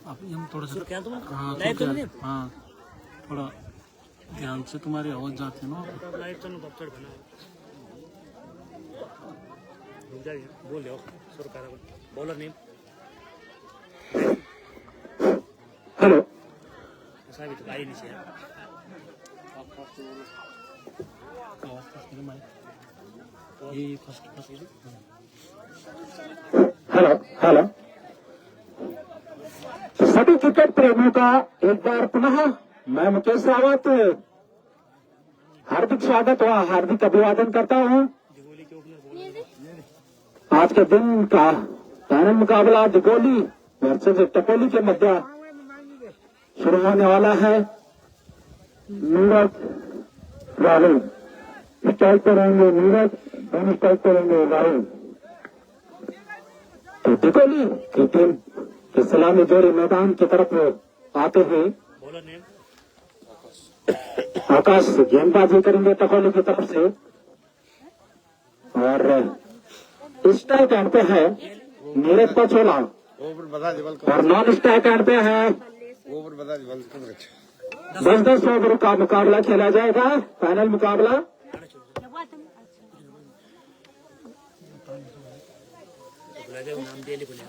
आप हम थोड़ा सा क्या तुम हाँ लाइट तो नहीं हाँ थोड़ा ध्यान से तुम्हारी आवाज जाती है ना। लाइट तो नहीं चढ़ बना रुक जाइए बोल लो सुर कर बॉलर नेम हेलो ऐसा भी तो आई नहीं है आवाज मेरे माइक ये फर्स्ट हेलो हेलो सभी क्रिकेट प्रेमियों का एक बार पुनः मैं मुकेश रावत हार्दिक स्वागत व हार्दिक अभिवादन करता हूं। आज के दिन का फाइनल मुकाबला दिगोली वर्सेस टपोली के मध्य शुरू होने वाला है। नीरज राहुल स्ट्राइक पर रहेंगे, नीरज दोनों स्ट्राइक पर रहेंगे राहुल। तो दिगोली की टीम इस सलामी जोड़ी मैदान की तरफ आते हैं। बॉलर नेम आकाश गेंदबाजी करेंगे टकोली की तरफ से और स्ट्राइक एंड पे है नीरज पचोला और नॉन स्ट्राइक एंड पे है 10-10 ओवर का मुकाबला खेला जाएगा। फाइनल मुकाबला नाम दे ले बोले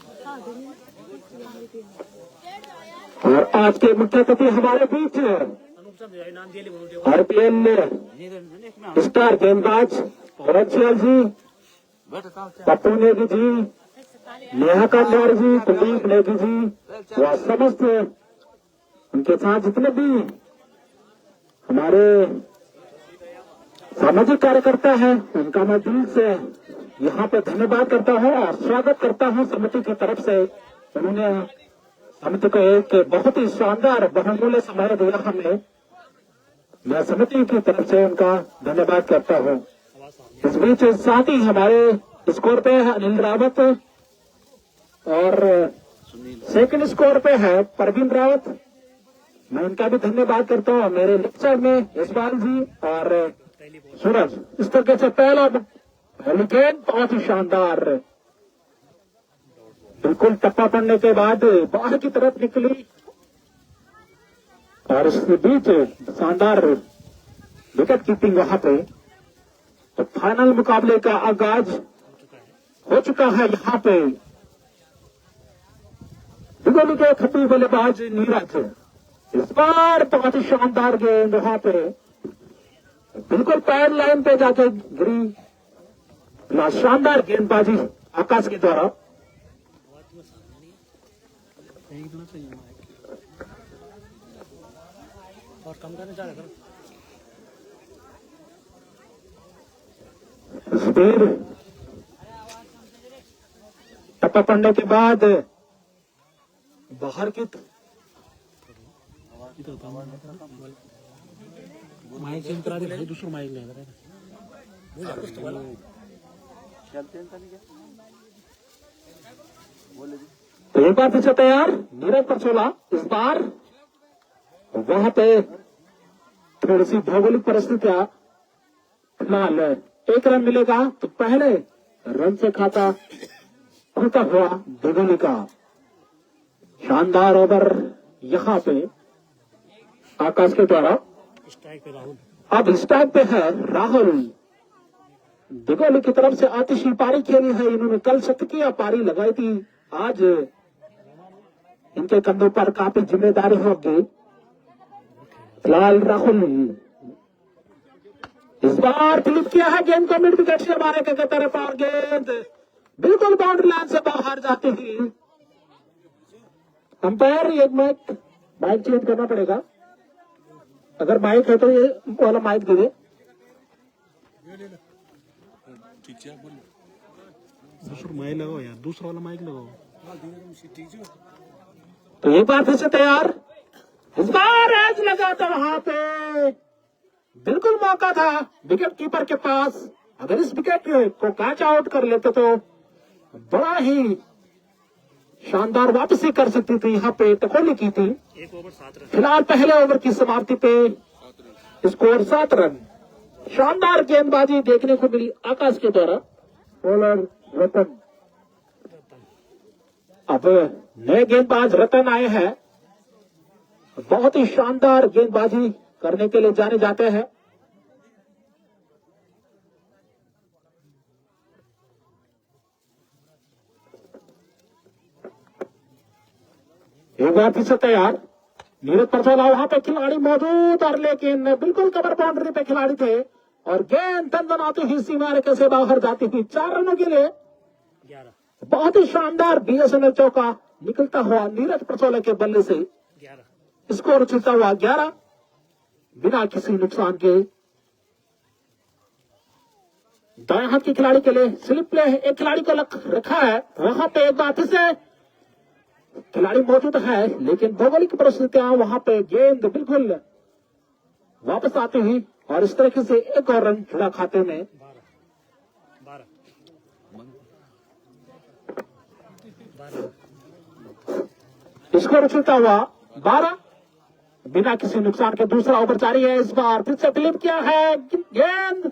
और आज के मुख्य अतिथि हमारे बीच नाम दे ले बोले आरपीएल स्टार गेंदबाज रक्षल जी, पप्पू नेगी जी, नेहा कंधार जी, कुलदीप नेगी जी व समस्त उनके साथ जितने भी हमारे सामाजिक कार्यकर्ता हैं उनका मैं दिल से यहाँ पे धन्यवाद करता हूँ और स्वागत करता हूँ समिति की तरफ से। उन्होंने समिति को एक बहुत ही शानदार बहुमूल्य समय दिया हमें। मैं समिति की तरफ से उनका धन्यवाद करता हूँ। इस बीच साथ ही हमारे स्कोर पे है अनिल रावत और सेकंड स्कोर पे है परवीन रावत। मैं उनका भी धन्यवाद करता हूँ। मेरे लेक्चर में यशपाल जी और सूरज इस तरीके से पहला गेंद बहुत ही शानदार बिल्कुल टप्पा पड़ने के बाद बाहर की तरफ निकली और इसके बीच शानदार विकेट कीपिंग वहां पे। तो फाइनल मुकाबले का आगाज हो चुका है यहाँ पे। दिगोली के खपी बल्लेबाज नीरज इस बार बहुत ही शानदार गेंद वहां पे बिल्कुल पैर लाइन पे जाके गिरी। शानदार गेंदबाजी आकाश के द्वारा। और कम करने जा रहा स्पीड टप्पा पड़ने के बाद बाहर की माइक चेंज करा दे, दूसरा माइक ले तो एक बार पीछे तैयार नीरज पचोला। इस बार वहां पे थोड़ी सी भौगोलिक परिस्थितियां फिलहाल एक रन मिलेगा तो पहले रन से खाता खुलता हुआ दिगोली का शानदार ओवर यहाँ पे आकाश के द्वारा। स्ट्राइक पे राहुल अब स्ट्राइक पे है राहुल। दिगोली की तरफ से आतिशी पारी खेली है। इन्होंने कल शतकीय पारी लगाई थी। आज इनके कंधों पर काफी जिम्मेदारी होगी। फिलहाल राहुल इस बार फ्लिप किया है गेंद को मिड विकेट से मारे के तरफ और गेंद बिल्कुल बाउंड्री लाइन से बाहर जाती हुई। अंपायर एक माइक चेंज करना पड़ेगा। अगर माइक है तो ये वाला माइक दे दे। दूसरा माइक लगाओ यार, दूसरा वाला माइक लगाओ। तो एक बार फिर से तैयार। इस बार एज लगा था वहां पे बिल्कुल मौका था विकेट कीपर के पास। अगर इस विकेट को कैच आउट कर लेते तो बड़ा ही शानदार वापसी कर सकती थी। यहाँ पे टकोली की थी। 1 ओवर 7 रन। फिलहाल पहले ओवर की समाप्ति पे स्कोर 7 रन। शानदार गेंदबाजी देखने को मिली आकाश के द्वारा। बॉलर रतन अब नए गेंदबाज रतन आए हैं, बहुत ही शानदार गेंदबाजी करने के लिए जाने जाते हैं। एक बार फिर से तैयार, नीरज परसोला वहां पे खिलाड़ी मौजूद, और लेकिन बिल्कुल कवर बाउंड्री पे खिलाड़ी थे और गेंद दंदनाती हुई सीमा रेखा से बाहर जाती हुई 4 रनों के लिए 11 बहुत ही शानदार बीएसएनएल चौका निकलता हुआ नीरज परसोला के बल्ले से 11 स्कोर उछलता हुआ 11 बिना किसी नुकसान के। दाएं हाथ के खिलाड़ी के लिए स्लिप प्ले एक खिलाड़ी को रखा है, वहां पे एक बार फिर से खिलाड़ी मौजूद है, लेकिन भौगोलिक परिस्थितियां वहां पे गेंद बिल्कुल वापस आती हुई और इस तरीके से एक और रन जुड़ा खाते में। 12 स्कोर उछलता हुआ 12 बिना किसी नुकसान के। दूसरा ओवर जारी है, इस बार फिर से फ्लिप किया है, गेंद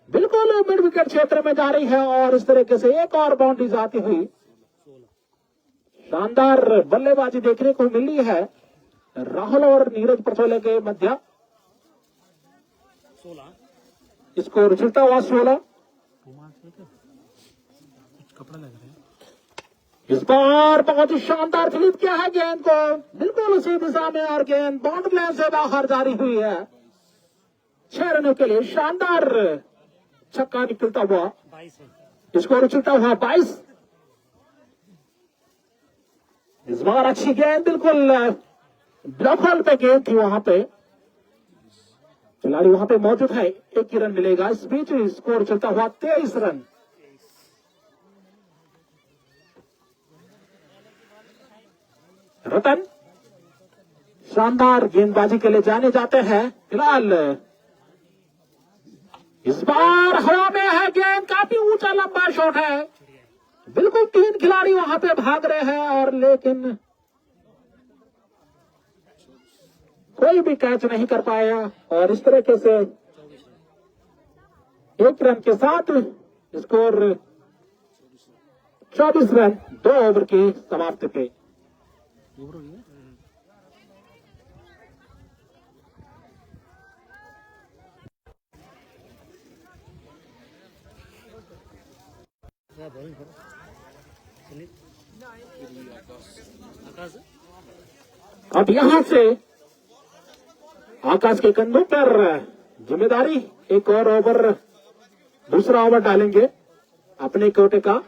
बिल्कुल मिड विकेट क्षेत्र में जा रही है और इस तरीके से एक और बाउंड्री जाती हुई। शानदार बल्लेबाजी देखने को मिली है राहुल और नीरज परसोले के मध्य। 16 स्कोर उछलता हुआ 16। कपड़ा लग रहा है। इस बार बहुत ही शानदार फ्लिप किया है गेंद को बिल्कुल उसी दिशा में और गेंद बाउंड्री लाइन से बाहर जारी हुई है। 6 रनों के लिए शानदार छक्का निकलता हुआ। 22 रन स्कोर उछलता हुआ 22। इस बार अच्छी गेंद बिल्कुल ब्लॉक होल पे गेंद थी, वहां पे खिलाड़ी वहां पे मौजूद है, 1 ही रन मिलेगा। इस बीच स्कोर चलता हुआ 23 रन। रतन शानदार गेंदबाजी के लिए जाने जाते हैं। फिलहाल इस बार हवा में है गेंद, काफी ऊंचा लंबा शॉट है, बिल्कुल 3 खिलाड़ी वहां पे भाग रहे हैं और लेकिन कोई भी कैच नहीं कर पाया और इस तरीके से 1 रन के साथ स्कोर 24 रन 2 ओवर की समाप्ति पे। बॉलिंग करो सुनील आकाश अब यहां से आकाश के कंधों पर जिम्मेदारी, एक और ओवर, दूसरा ओवर डालेंगे अपने कोटे का।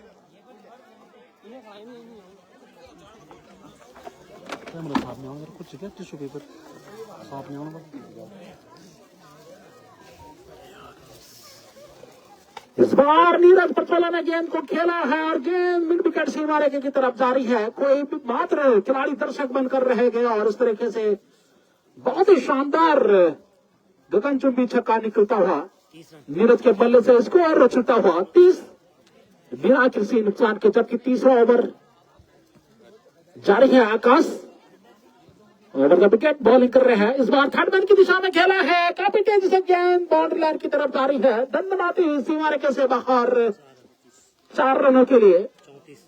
मतलब साफ नहीं होगा कुछ क्या टिश्यू पेपर साफ नहीं होगा। इस बार नीरज परसोला ने गेंद को खेला है और गेंद मिड विकेट सीमा रेखा की तरफ जारी है। कोई भी मात्र खिलाड़ी दर्शक बनकर रह गए और इस तरीके से बहुत ही शानदार गगनचुंबी छक्का निकलता हुआ 30 रन नीरज के बल्ले से स्कोर उछलता हुआ 30 बिना किसी नुकसान के। जबकि तीसरा ओवर जारी है। आकाश ओवर द विकेट बॉलिंग कर रहे हैं। इस बार थर्ड मैन की दिशा में खेला है, काफी तेजी से गेंद बाउंड्री लाइन की तरफ जारी है, दंदनाती हुई सीमा रेखा से बाहर 4 रनों के लिए। 34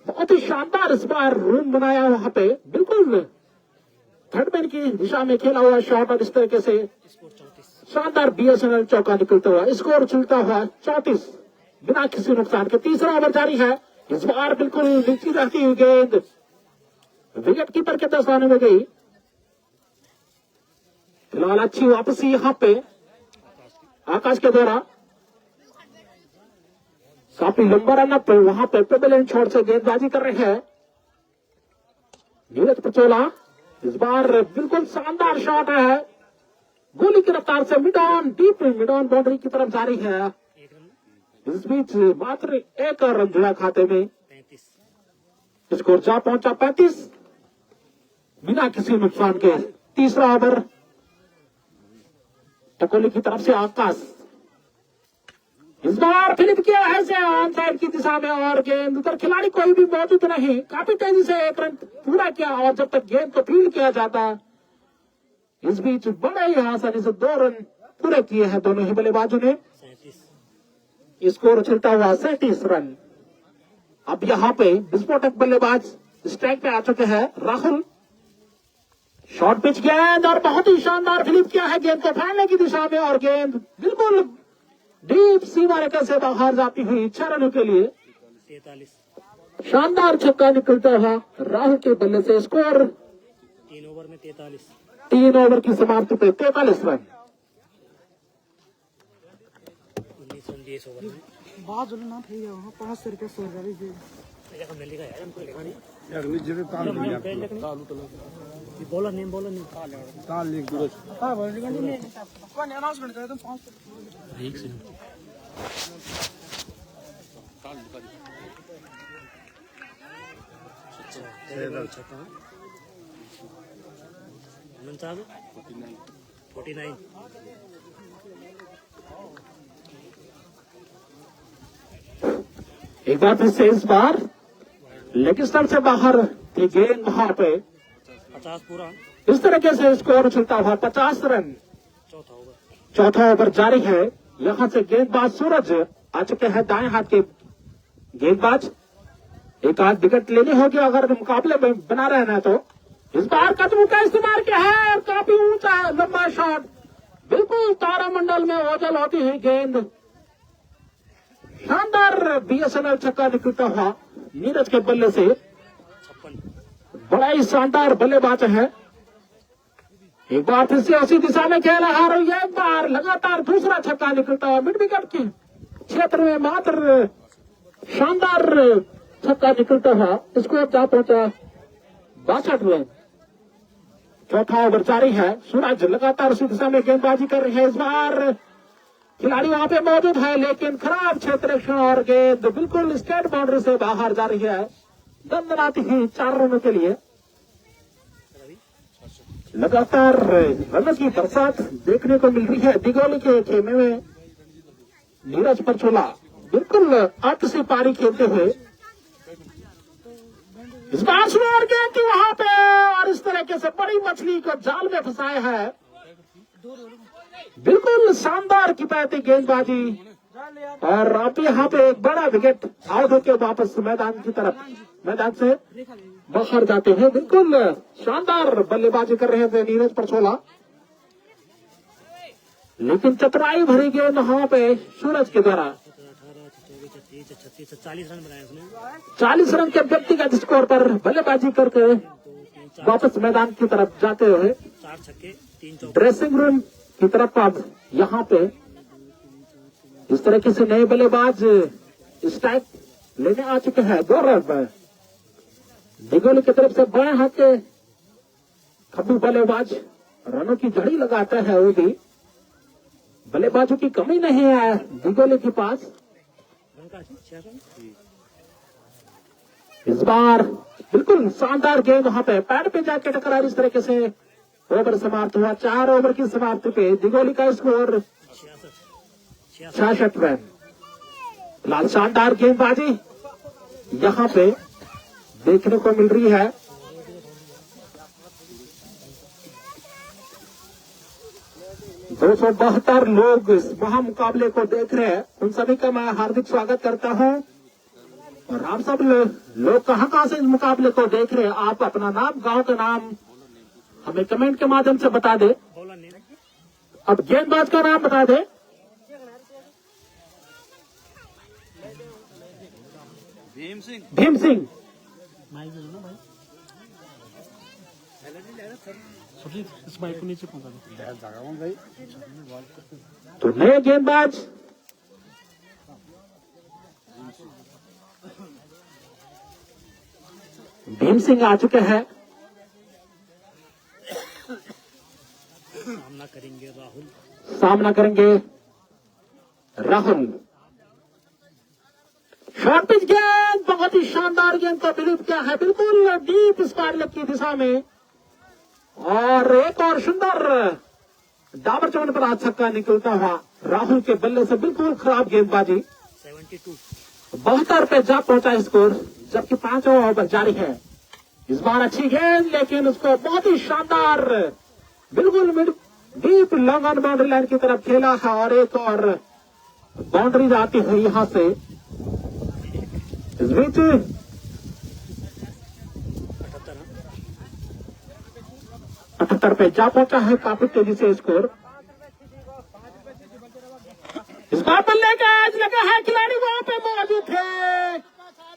बहुत ही शानदार इस बार रूम बनाया वहां पे, बिल्कुल थर्ड मैन की दिशा में खेला हुआ शॉट और इस तरीके से स्कोर 34 शानदार बीएसएनएल चौका निकलता हुआ। स्कोर उछलता हुआ 34 बिना किसी नुकसान के। तीसरा ओवर जारी है। इस बार बिल्कुल नीचे रहती हुई गेंद विकेट कीपर के दस्ताने में गई। फिलहाल अच्छी वापसी यहां पे आकाश के द्वारा, काफी लंबा रन अप वहां पे पेबल छोड़ से गेंदबाजी कर रहे हैं नीरज परसोला। इस बार बिल्कुल शानदार शॉट है, गोली की रफ्तार से mid on, deep mid on boundary की तरफ जारी है। 1 रन इस बीच मात्र 1 रन जुड़ा खाते में। 35 स्कोर जा पहुंचा 35 बिना किसी नुकसान के। तीसरा ओवर टकोली की तरफ से आकाश, इस बार फ्लिप किया है से ऑन साइड की दिशा में और गेंद उधर खिलाड़ी कोई भी मौजूद नहीं, काफी तेजी से 1 रन पूरा किया और जब तक गेंद को फील्ड किया जाता, इस बीच बड़े ही आसानी से 2 रन पूरे किए हैं दोनों ही बल्लेबाजों ने। 37 स्कोर उछलता हुआ 37 रन। अब यहाँ पे विस्फोटक बल्लेबाज स्ट्राइक पे आ चुके हैं राहुल। शॉर्ट पिच गेंद और बहुत ही शानदार फ्लिप किया है गेंद को फैलने की दिशा में और गेंद बिल्कुल डीप सीमा रेखा से बाहर जाती हुई 6 रनों के लिए 43। शानदार छक्का निकलता हुआ राहुल के बल्ले से। स्कोर 3 ओवर में 43। 3 ओवर की समाप्ति पे 43 रन। 19 ओवर में बहुत जल्दी ना થઈ ગયો 500 રૂપિયા સોર જાવી છે हमने लिखा है हमको लिखा नहीं યાર નીચે તાલ ये बॉलर नेम ताल लिख दो हां बोल रही कौन अनाउंसमेंट करे तुम 5 एक सेकंड ताल लिखा दे 49। एक बार फिर से इस बार लेग स्टंप से बाहर थी गेंद वहां पे 50 पूरा। इस तरीके से स्कोर चलता हुआ 50 रन। चौथा ओवर जारी है। यहां से गेंदबाज सूरज आ चुके हैं दाएं हाथ के गेंदबाज। एक आध विकेट लेनी होगी अगर मुकाबले में बना रहना है तो। इस बार कदमों का इस्तेमाल किया है और काफी ऊंचा लंबा शॉट बिल्कुल तारामंडल में ओझल होती हुई गेंद। शानदार बीएसएनएल छक्का निकलता हुआ नीरज के बल्ले से। 56। बड़ा ही शानदार बल्लेबाज है। एक बार फिर से उसी दिशा में खेला है और एक बार लगातार दूसरा छक्का निकलता हुआ मिड विकेट की क्षेत्र में मात्र शानदार छक्का निकलता हुआ स्कोर जा पहुंचा 62 रन। चौथा ओवर जारी है। सूरज लगातार उसी दिशा में गेंदबाजी कर रहे हैं। इस बार खिलाड़ी वहां पे मौजूद है लेकिन खराब क्षेत्र और गेंद बिल्कुल स्टेट बाउंड्री से बाहर जा रही है। दंदनाती हुई 4 रनों के लिए। लगातार रनों की बरसात देखने को मिल रही है दिगोली के खेमे में। नीरज परछोला बिल्कुल आतसी पारी खेलते हुए इस बार स्लोअर गेंद थी वहां पे और इस तरीके से बड़ी मछली को जाल में फंसाया है। बिल्कुल शानदार किफायती गेंदबाजी और आप यहाँ पे एक बड़ा विकेट आउट होकर वापस मैदान से बाहर जाते हैं। बिल्कुल शानदार बल्लेबाजी कर रहे थे नीरज परछोला लेकिन चतुराई भरी गेंद वहां पे सूरज के द्वारा 40 रन बनाए उसने। 40 रन के व्यक्तिगत स्कोर पर बल्लेबाजी करके वापस मैदान की तरफ जाते हुए 4 छक्के 3 चौके। ड्रेसिंग रूम की तरफ अब यहाँ पे इस तरीके से नए बल्लेबाज स्ट्राइक लेने आ चुके हैं। गौरव दिगोली की तरफ से बाएं हाथ के खब्बू बल्लेबाज रनों की झड़ी लगाता है। वो भी बल्लेबाजों की कमी नहीं है दिगोली के पास। इस बार बिल्कुल शानदार गेंद वहां पे पैड पे जाके टकरा। इस तरीके से ओवर समाप्त हुआ। 4 ओवर की समाप्ति पे दिगोली का स्कोर 66 रन। फिलहाल शानदार गेंदबाजी यहाँ पे देखने को मिल रही है। दो 272 लोग इस महामुकाबले को देख रहे हैं। उन सभी का मैं हार्दिक स्वागत करता हूं। और आप सब लोग कहां से इस मुकाबले को देख रहे हैं आप अपना नाम गांव का नाम हमें कमेंट के माध्यम से बता दे। अब गेंदबाज का नाम बता दे। भीम सिंह इस माइक को नीचे पहुंचा दो। तो नए गेंदबाज भीम सिंह आ चुके हैं। सामना करेंगे राहुल। शॉर्ट पिच गेंद बहुत ही शानदार गेंद को विलुप्त किया है बिल्कुल डीप स्क्वायर की दिशा में। और एक और सुंदर डाबर चौन पर आज छक्का निकलता हुआ राहुल के बल्ले से। बिल्कुल खराब गेंदबाजी 72 पे जा पहुंचा स्कोर जबकि 5 ओवर जारी है। इस बार अच्छी गेंद लेकिन उसको बहुत ही शानदार बिल्कुल mid deep long on boundary line की तरफ खेला है और एक और बाउंड्री जाती हुई यहां से इस बीच 78 पे जा पहुंचा है काफी तेजी से स्कोर। इस बार बल्ले का आज लगा है, खिलाड़ी वहां पे मौजूद थे।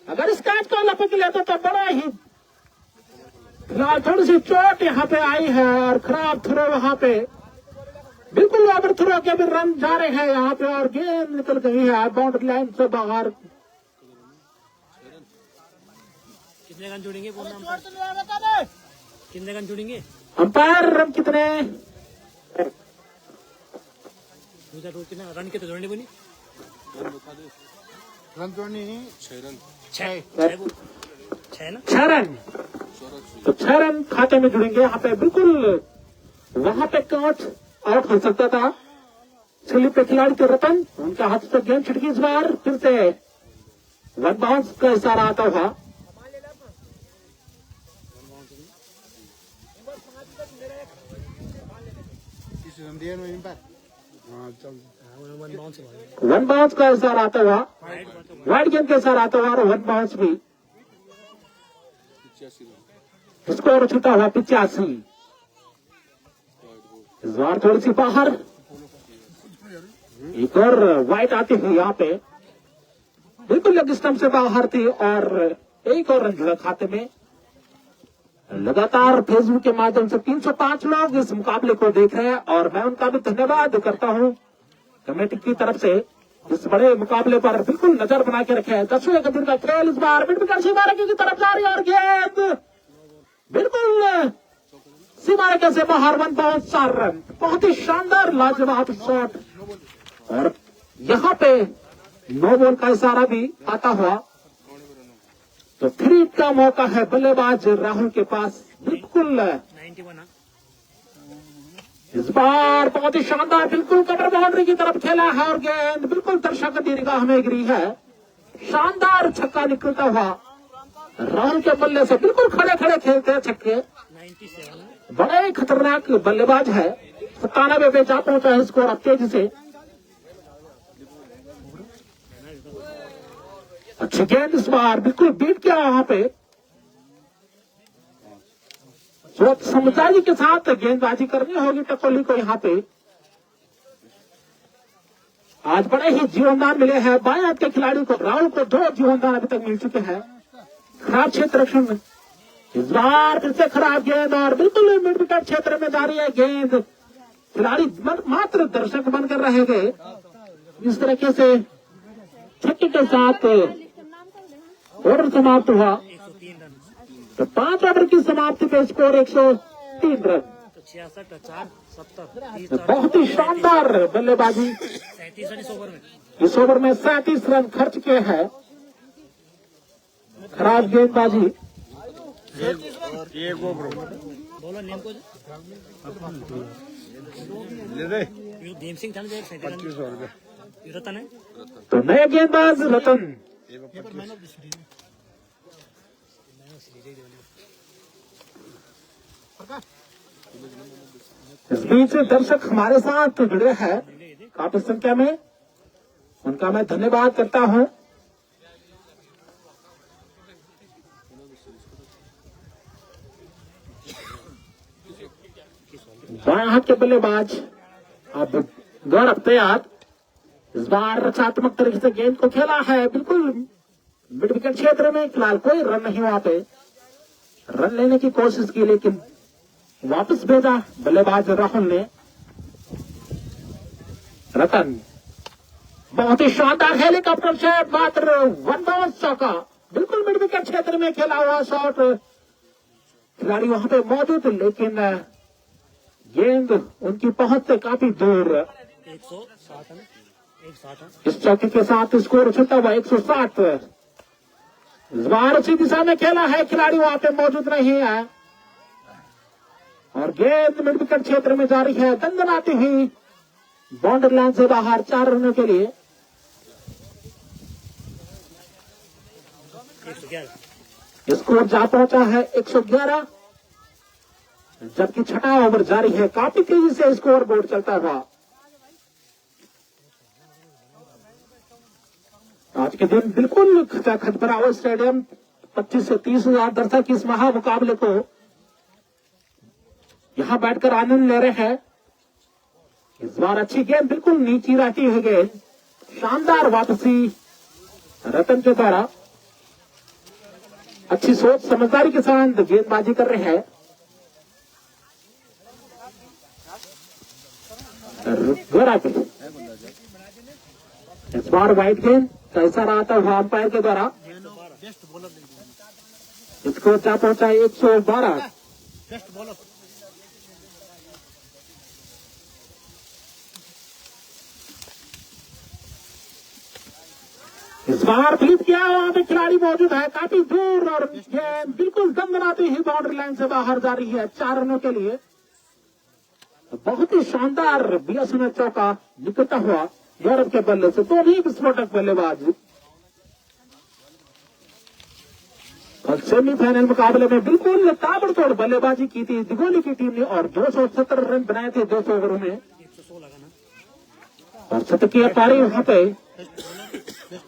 अगर इस कैच को लपक लेते तो बड़ा ही फिलहाल थोड़ी सी चोट यहाँ पे आई है और खराब थ्रो वहां पे, बिल्कुल ओवर थ्रो के भी रन जा रहे हैं यहाँ पे और गेंद निकल गई है बाउंड्री लाइन से बाहर। कितने रन जोड़ेंगे कितने रन जोड़ेंगे अंपायर रन कितने रन कितने जोड़ने बोली रन जोड़नी 6 ना 6 रन, तो 6 रन खाते में जुड़ेंगे यहाँ पे। बिल्कुल वहां पे कैच आउट हो सकता था, स्लिप पे खिलाड़ी थे रतन, उनका हाथ से गेंद छिटकी। इस बार फिर से वन बाउंस का इशारा आता हुआ। वन बाउंस का इशारा आता हुआ, वाइड गेंद का इशारा आता हुआ और वन बाउंस भी। स्कोर छूटा हुआ 85। इस बार थोड़ी सी बाहर, एक और वाइड आती हुई यहाँ पे, बिल्कुल लेग स्टंप से बाहर थी और एक और रन जुड़ा खाते में। लगातार फेसबुक के माध्यम से 305 लोग इस मुकाबले को देख रहे हैं और मैं उनका भी धन्यवाद करता हूं कमेटी की तरफ से, इस बड़े मुकाबले पर बिल्कुल नजर बना के रखे हैं। 10वें दिन का खेल इस बार मिड विकेट सीमा रेखा की तरफ जा रही है और गेंद बिल्कुल सीमा रेखा से बाहर। 1 बाउंस 4 रन, बहुत ही शानदार लाजवाब शॉट और यहाँ पे नो बॉल का इशारा भी आता हुआ। तो 3 का मौका है बल्लेबाज राहुल के पास। बिल्कुल 91 इस बार बहुत ही शानदार, बिल्कुल कटर बाउंड्री की तरफ खेला है और गेंद बिल्कुल दर्शक की निगाह में गिरी है। शानदार छक्का निकलता हुआ राहुल के बल्ले से, बिल्कुल खड़े खड़े खेलते हैं छक्के। 97 बड़े खतरनाक बल्लेबाज है। 97 पे जा पहुंचा है स्कोर अब तेजी से। अच्छी गेंद इस बार बिल्कुल बीट किया वहां पे। सोच समझदारी के साथ गेंदबाजी करनी होगी टकोली को यहाँ पे। आज बड़े ही जीवनदान मिले हैं बाएं हाथ के खिलाड़ी को, राहुल को 2 जीवनदान अभी तक मिल चुके हैं। खराब क्षेत्र रक्षण में इस बार फिर से खराब गेंद और बिल्कुल मिड विकेट क्षेत्र में जा रही है गेंद। खिलाड़ी मात्र दर्शक बनकर रह गए। इस तरीके से छक्के के साथ ओवर समाप्त हुआ। 103 रन तो 5 ओवर की समाप्ति पे स्कोर 103 रन। तो 66 4 70 तो बहुत ही शानदार बल्लेबाजी 37 रन इस ओवर में। इस ओवर में 37 रन खर्च किए हैं। खराब गेंदबाजी बोलो नेम को देव सिंह था ना, 37 रन रतन है। तो नए गेंदबाज रतन। इस बीच दर्शक हमारे साथ जुड़े हैं काफी संख्या में, उनका मैं धन्यवाद करता हूं। बाएं हाथ के बल्लेबाज अब गौरव तैयार। इस बार रचनात्मक तरीके से गेंद को खेला है, बिल्कुल मिड विकेट क्षेत्र में। फिलहाल कोई रन नहीं, वहां पे रन लेने की कोशिश की लेकिन वापस भेजा बल्लेबाज राहुल ने। रतन बहुत ही शानदार हेलीकॉप्टर शॉट, मात्र 1 बाउंस चौका, बिल्कुल मिड विकेट क्षेत्र में खेला हुआ शॉट। खिलाड़ी वहां पे मौजूद लेकिन गेंद उनकी पहुंच से काफी दूर। 160 है, 160 इस चौके के साथ स्कोर छूटा हुआ 160। इस बार उसी दिशा में खेला है, खिलाड़ी वहां पे मौजूद नहीं है और गेंद मिड विकेट क्षेत्र में जा रही है, दंदनाती हुई बाउंड्री लाइन से बाहर 4 रनों के लिए। 111 स्कोर जा पहुंचा है 111, जबकि 6वां ओवर जारी है। काफी तेजी से स्कोर बोर्ड चलता हुआ आज के दिन बिल्कुल खचाखच भरा हुआ स्टेडियम 25 से 30 हजार दर्शक इस महामुकाबले को यहां बैठकर आनंद ले रहे हैं। इस बार अच्छी गेंद बिल्कुल नीची रहती है गेंद, शानदार वापसी रतन के द्वारा, अच्छी सोच समझदारी के साथ गेंदबाजी कर रहे हैं। इस बार वाइट गेंद कैसा रहा था हुआ अंपायर के द्वारा, इसको क्या पहुंचा 112। इस बार फ्लिप किया वहां पे खिलाड़ी मौजूद है काफी दूर और गेंद बिल्कुल दंदनाती ही बाउंड्री लाइन से बाहर जा रही है 4 रनों के लिए। बहुत ही शानदार बीएसएन चौका निकलता हुआ यूरोप के बल्ले से, तो भी विस्फोटक बल्लेबाज। और सेमीफाइनल मुकाबले में बिल्कुल ताबड़तोड़ बल्लेबाजी की थी दिगोली की टीम ने और 270 रन बनाए थे 200 ओवरों में, और शतकीय पारी वहां पे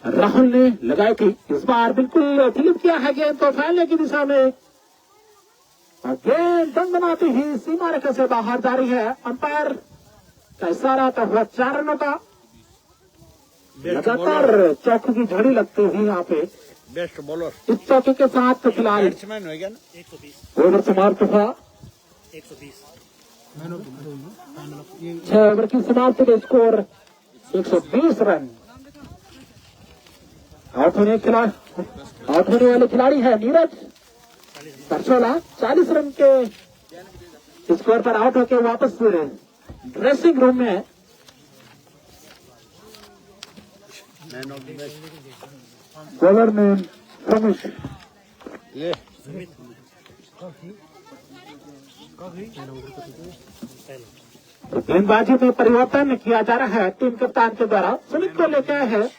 राहुल ने लगाई थी। इस बार बिल्कुल फ्लिप किया है गेंद तो फैलने की दिशा में, और गेंद दंदनाती ही सीमा रेखा से बाहर जा रही है। अंपायर का इशारा था हुआ 4 रनों का। लगातार चौके की झड़ी लगती हुई यहाँ पे बेस्ट बॉलर इस चौके के साथ तो खिलाड़ी बैट्समैन हो गया ना 120 ओवर समाप्त हुआ। 120 6 ओवर की समाप्ति में स्कोर 120 रन। आउट होने वाले खिलाड़ी है नीरज परसोला, 40 रन के स्कोर पर आउट होकर वापस ड्रेसिंग रूम में। Man of the match bowler में रमेश ये गेंदबाजी में परिवर्तन किया जा रहा है टीम कप्तान के द्वारा। सुमित को लेकर आए हैं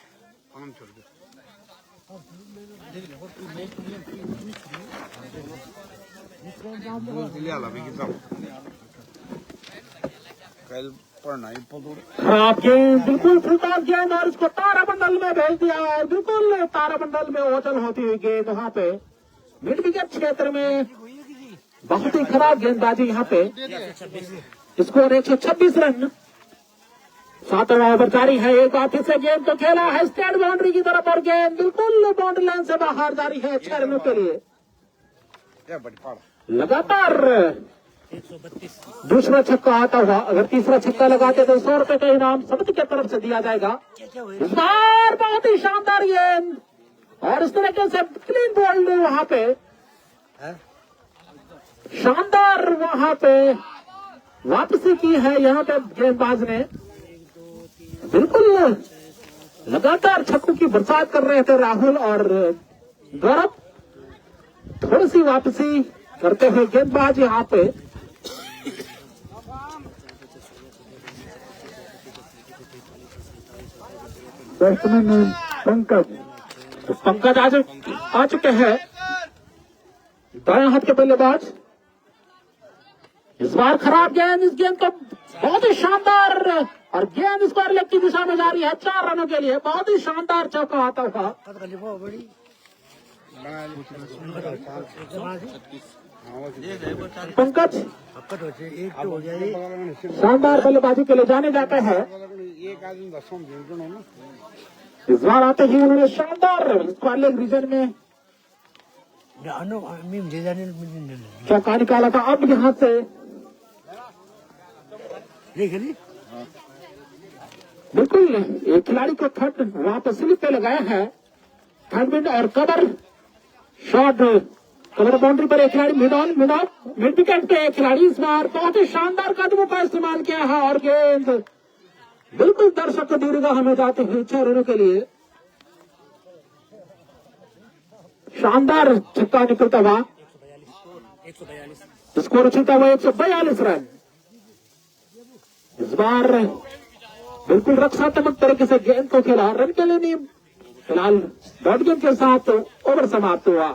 कल पढ़ना ही पदूर खराब गेंद, बिल्कुल फुलटॉस गेंद और इसको तारामंडल में भेज दिया है। बिल्कुल तारामंडल में ओझल होती हुई गेंद वहां पे मिड विकेट क्षेत्र में बहुत ही खराब गेंदबाजी यहाँ पे। स्कोर 126 रन, 7वां ओवर जारी है। एक बार फिर से गेंद तो खेला है स्टैंड बाउंड्री की तरफ और गेंद बिल्कुल बाउंड्री लाइन से बाहर जारी है 6 रनों के लिए। लगातार 132 दूसरा छक्का आता हुआ, अगर तीसरा छक्का लगाते तो 100 रुपए का इनाम समिति की तरफ से दिया जाएगा। इस बार बहुत ही शानदार गेंद और इस तरीके से क्लीन बॉल्ड वहां पे, शानदार वहां पे वापसी की है यहाँ पे गेंदबाज ने। बिल्कुल लगातार छक्कों की बरसात कर रहे थे राहुल और गौरव, थोड़ी सी वापसी करते हुए गेंदबाज यहाँ पे। बैट्समैन पंकज आ चुके हैं, दाएं हाथ के बल्लेबाज। इस बार खराब गेंद, इस गेंद को बहुत ही शानदार और गेंद स्क्वायर लेग की दिशा में जा रही है 4 रनों के लिए। बहुत ही शानदार चौका आता हुआ पंकज शानदार बल्लेबाजी के लिए जाने जाते हैं। इस बार आते ही उन्होंने शानदार स्क्वायर लेग रीजन में चौका निकाला था। अब यहाँ से बिल्कुल एक खिलाड़ी को थर्ड वहां पर स्लिप पे लगाया है, थर्ड विंड और कवर शॉट, कवर बाउंड्री पर एक खिलाड़ी मिड विकेट पे एक खिलाड़ी। इस बार बहुत ही शानदार कदमों का इस्तेमाल किया है और गेंद बिल्कुल दर्शक को दीर्घा में जाते हुए 6 रनों के लिए शानदार छक्का निकलता हुआ। 142 स्कोर उछलता हुआ 142 रन। इस बार बिल्कुल रक्षात्मक तरीके से गेंद को खेला, रन के लिए नहीं, फिलहाल डॉट गेंद के साथ ओवर समाप्त हुआ।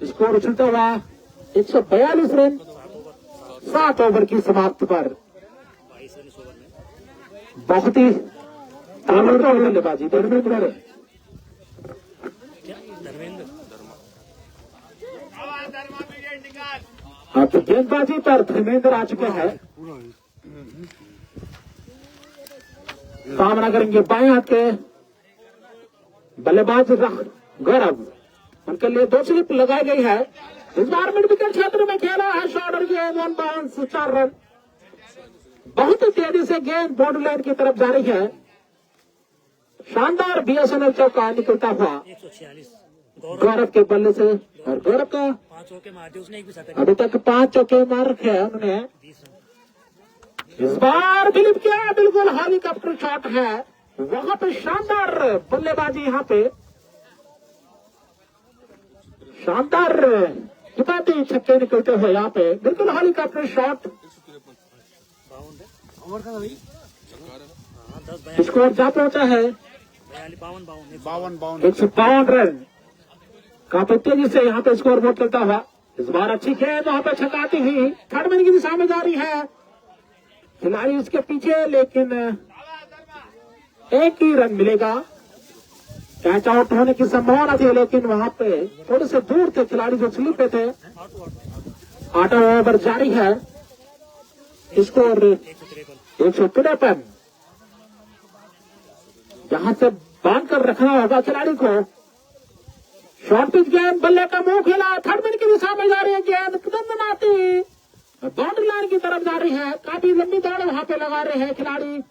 स्कोर उछलता हुआ 142 रन 7 ओवर की समाप्ति पर। बहुत ही ताबड़तोड़ बल्लेबाजी धर्मेंद्र। क्या धर्मेंद्र अब गेंदबाजी पर धर्मेंद्र आ चुके हैं। सामना करेंगे बाएं हाथ के बल्लेबाज गौरव। उनके लिए 2 स्लिप लगाई गई है। इस बार मिड विकेट क्षेत्र में खेला है शॉट और गेंद 1 बाउंस 4 रन। बहुत ही तेजी से गेंद बाउंड्री लाइन की तरफ जा रही है। शानदार बीएसएनएल चौका निकलता हुआ 146 गौरव के बल्ले से, और गौरव का 5 चौके मारते उसने एक भी शतक अभी तक 5 चौके मार रखे हैं उन्होंने। 20 रन। इस बार फिलिप किया, बिल्कुल हेलीकॉप्टर शॉट है वहां पे। शानदार बल्लेबाजी यहाँ पे, शानदार किफायती छक्के निकलते हुए यहाँ पे, बिल्कुल हेलीकॉप्टर शॉट। 10 स्कोर जा पहुंचा है 152 रन। काफी तेजी से यहाँ पे स्कोर बोर्ड चलता हुआ। इस बार अच्छी गेंद वहां पे छकाती हुई थर्ड मैन की दिशा में जा रही है। खिलाड़ी उसके पीछे, लेकिन एक ही रन मिलेगा। कैच आउट होने की संभावना थी, लेकिन वहां पे थोड़े से दूर थे खिलाड़ी जो स्लिप पे थे। 8वां ओवर जारी है। स्कोर 153। यहां से बांध कर रखना होगा खिलाड़ी को। शॉर्ट पिच गेंद, बल्ले का मुंह खेला, थर्ड मैन की दिशा में जा रही है गेंद, दंदनाती बाउंड्री लाइन की तरफ जा रही है। काफी लंबी दौड़ वहां पे लगा रहे हैं खिलाड़ी।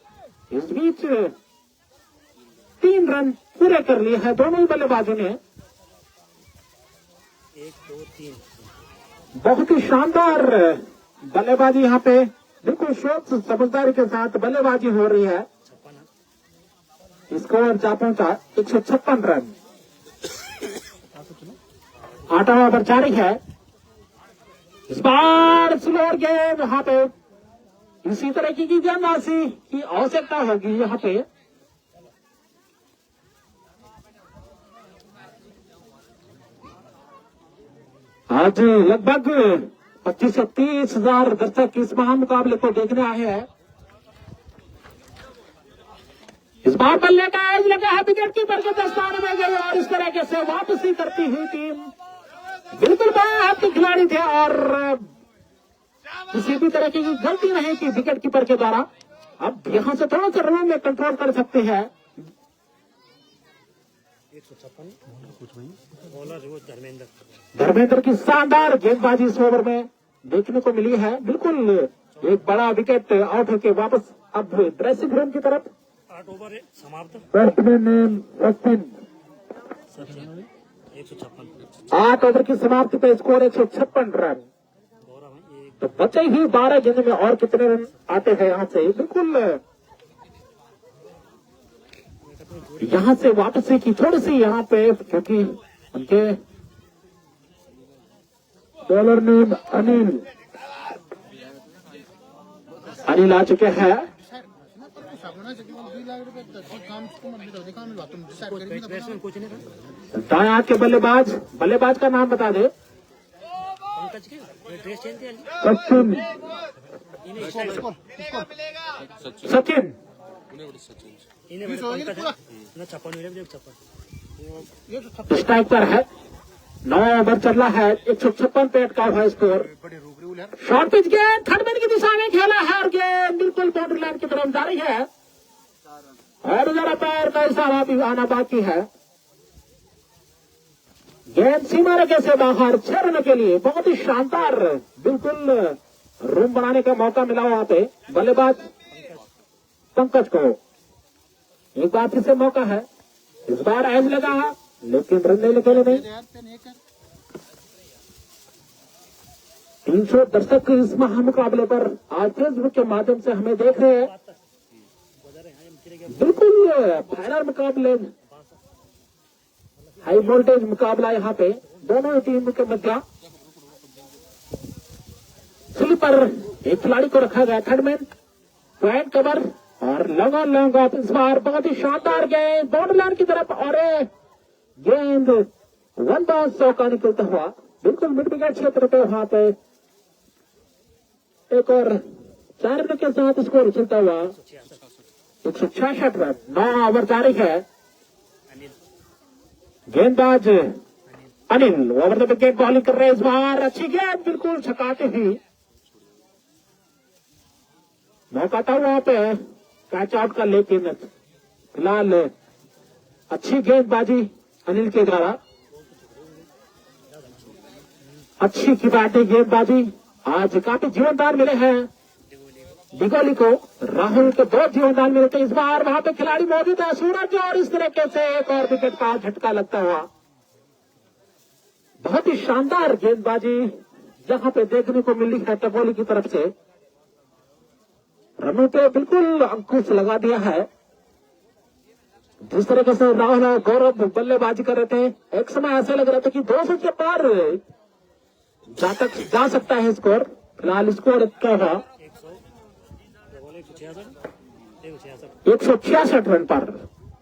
इस बीच 3 रन पूरे कर लिए हैं दोनों ही बल्लेबाजों ने। 1 2 3 बहुत ही शानदार बल्लेबाजी यहाँ पे, बिल्कुल सोच समझदारी के साथ बल्लेबाजी हो रही है। 56 स्कोर जा पहुंचा 156 रन। 8वां ओवर जारी है। इस बार स्लोअर गेंद वहां पे, इसी तरह की गेंदबाजी की आवश्यकता होगी यहाँ पे। आज लगभग 25 से 30 हजार दर्शक इस महामुकाबले को देखने आए हैं। इस बार बल्ले का एज लगा है, विकेट कीपर के दस्ताने में गई और इस तरह से वापसी करती हुई टीम। बिल्कुल बाएं हाथ के खिलाड़ी थे और किसी भी तरह की गलती नहीं की विकेट कीपर के द्वारा। अब यहां से थोड़ा सा रनों में कंट्रोल कर सकते हैं। 156 बॉलर धर्मेंद्र की शानदार गेंदबाजी इस ओवर में देखने को मिली है। बिल्कुल एक बड़ा विकेट आउट होकर वापस अब ड्रेसिंग रूम की तरफ। 8 ओवर समाप्त। बैट्समैन सचिन। 156 8 ओवर की समाप्ति पे स्कोर 156 रन। तो बचे ही 12 गेंद में और कितने रन आते हैं यहाँ से। बिल्कुल यहाँ से वापसी की थोड़ी सी यहाँ पे, क्योंकि उनके बॉलर नेम अनिल आ चुके हैं। कुछ नहीं था। दाएं हाथ के बल्लेबाज का नाम बता दे। पंकज के ड्रेस चेंज थी सचिन। सचिन इन्हें पंकज है ना 56 स्ट्राइक पर है। 9 ओवर चल रहा है। 156 पे अटका हुआ स्कोर। शॉर्ट पिच गेंद थर्ड मैन की दिशा में खेला है और गेंद बिल्कुल बाउंड्री लाइन की तरफ जा रही है और जरा पैर का इशारा भी आना बाकी है। गेंद सीमा रेखा से बाहर 6 रन के लिए। बहुत ही शानदार, बिल्कुल रूम बनाने का मौका मिला वहां पे बल्लेबाज पंकज को। एक बार फिर से मौका है। इस बार एज लगा है, लेकिन रन नहीं निकले नहीं। 300 दर्शक इस महामुकाबले पर आज फेसबुक के माध्यम से हमें देख रहे हैं। बिल्कुल फाइनल मुकाबले, हाई वोल्टेज मुकाबला यहाँ पे दोनों ही टीम के मध्य। स्लीपर एक खिलाड़ी को रखा गया थर्ड मैन, पॉइंट कवर और लॉन्ग ऑफ। इस बार बहुत ही शानदार गेंद बाउंड्री लाइन की तरफ और गेंद 1 बाउंस चौका निकलता हुआ बिल्कुल मिड विकेट क्षेत्र पे। वहां पे एक और 4 रन के साथ स्कोर चलता हुआ 166 रन, 9 ओवर जारी है। अनिल गेंदबाज Anil over the wicket bowling कर रहे हैं इस बार। अच्छी गेंद बिल्कुल छकाते ही मौका था वहां पे कैच आउट का, लेकिन फिलहाल अच्छी गेंदबाजी अनिल के द्वारा, अच्छी की बैटिंग गेंदबाजी। आज काफी जीवनदान मिले हैं दिगोली को, राहुल को 2 जीवनदान मिले थे इस बार। वहां पे खिलाड़ी मौजूद है सूरज, और इस तरीके से एक और विकेट का झटका लगता हुआ। बहुत ही शानदार गेंदबाजी यहां पे देखने को मिली है टपोली की तरफ से। रनों पे बिल्कुल अंकुश लगा दिया है। जिस तरीके से राहुल और गौरव बल्लेबाजी कर रहे थे, एक समय ऐसा लग रहा था कि 200 के पार जा सकता है स्कोर। फिलहाल स्कोर क्या हुआ? 166 रन पर।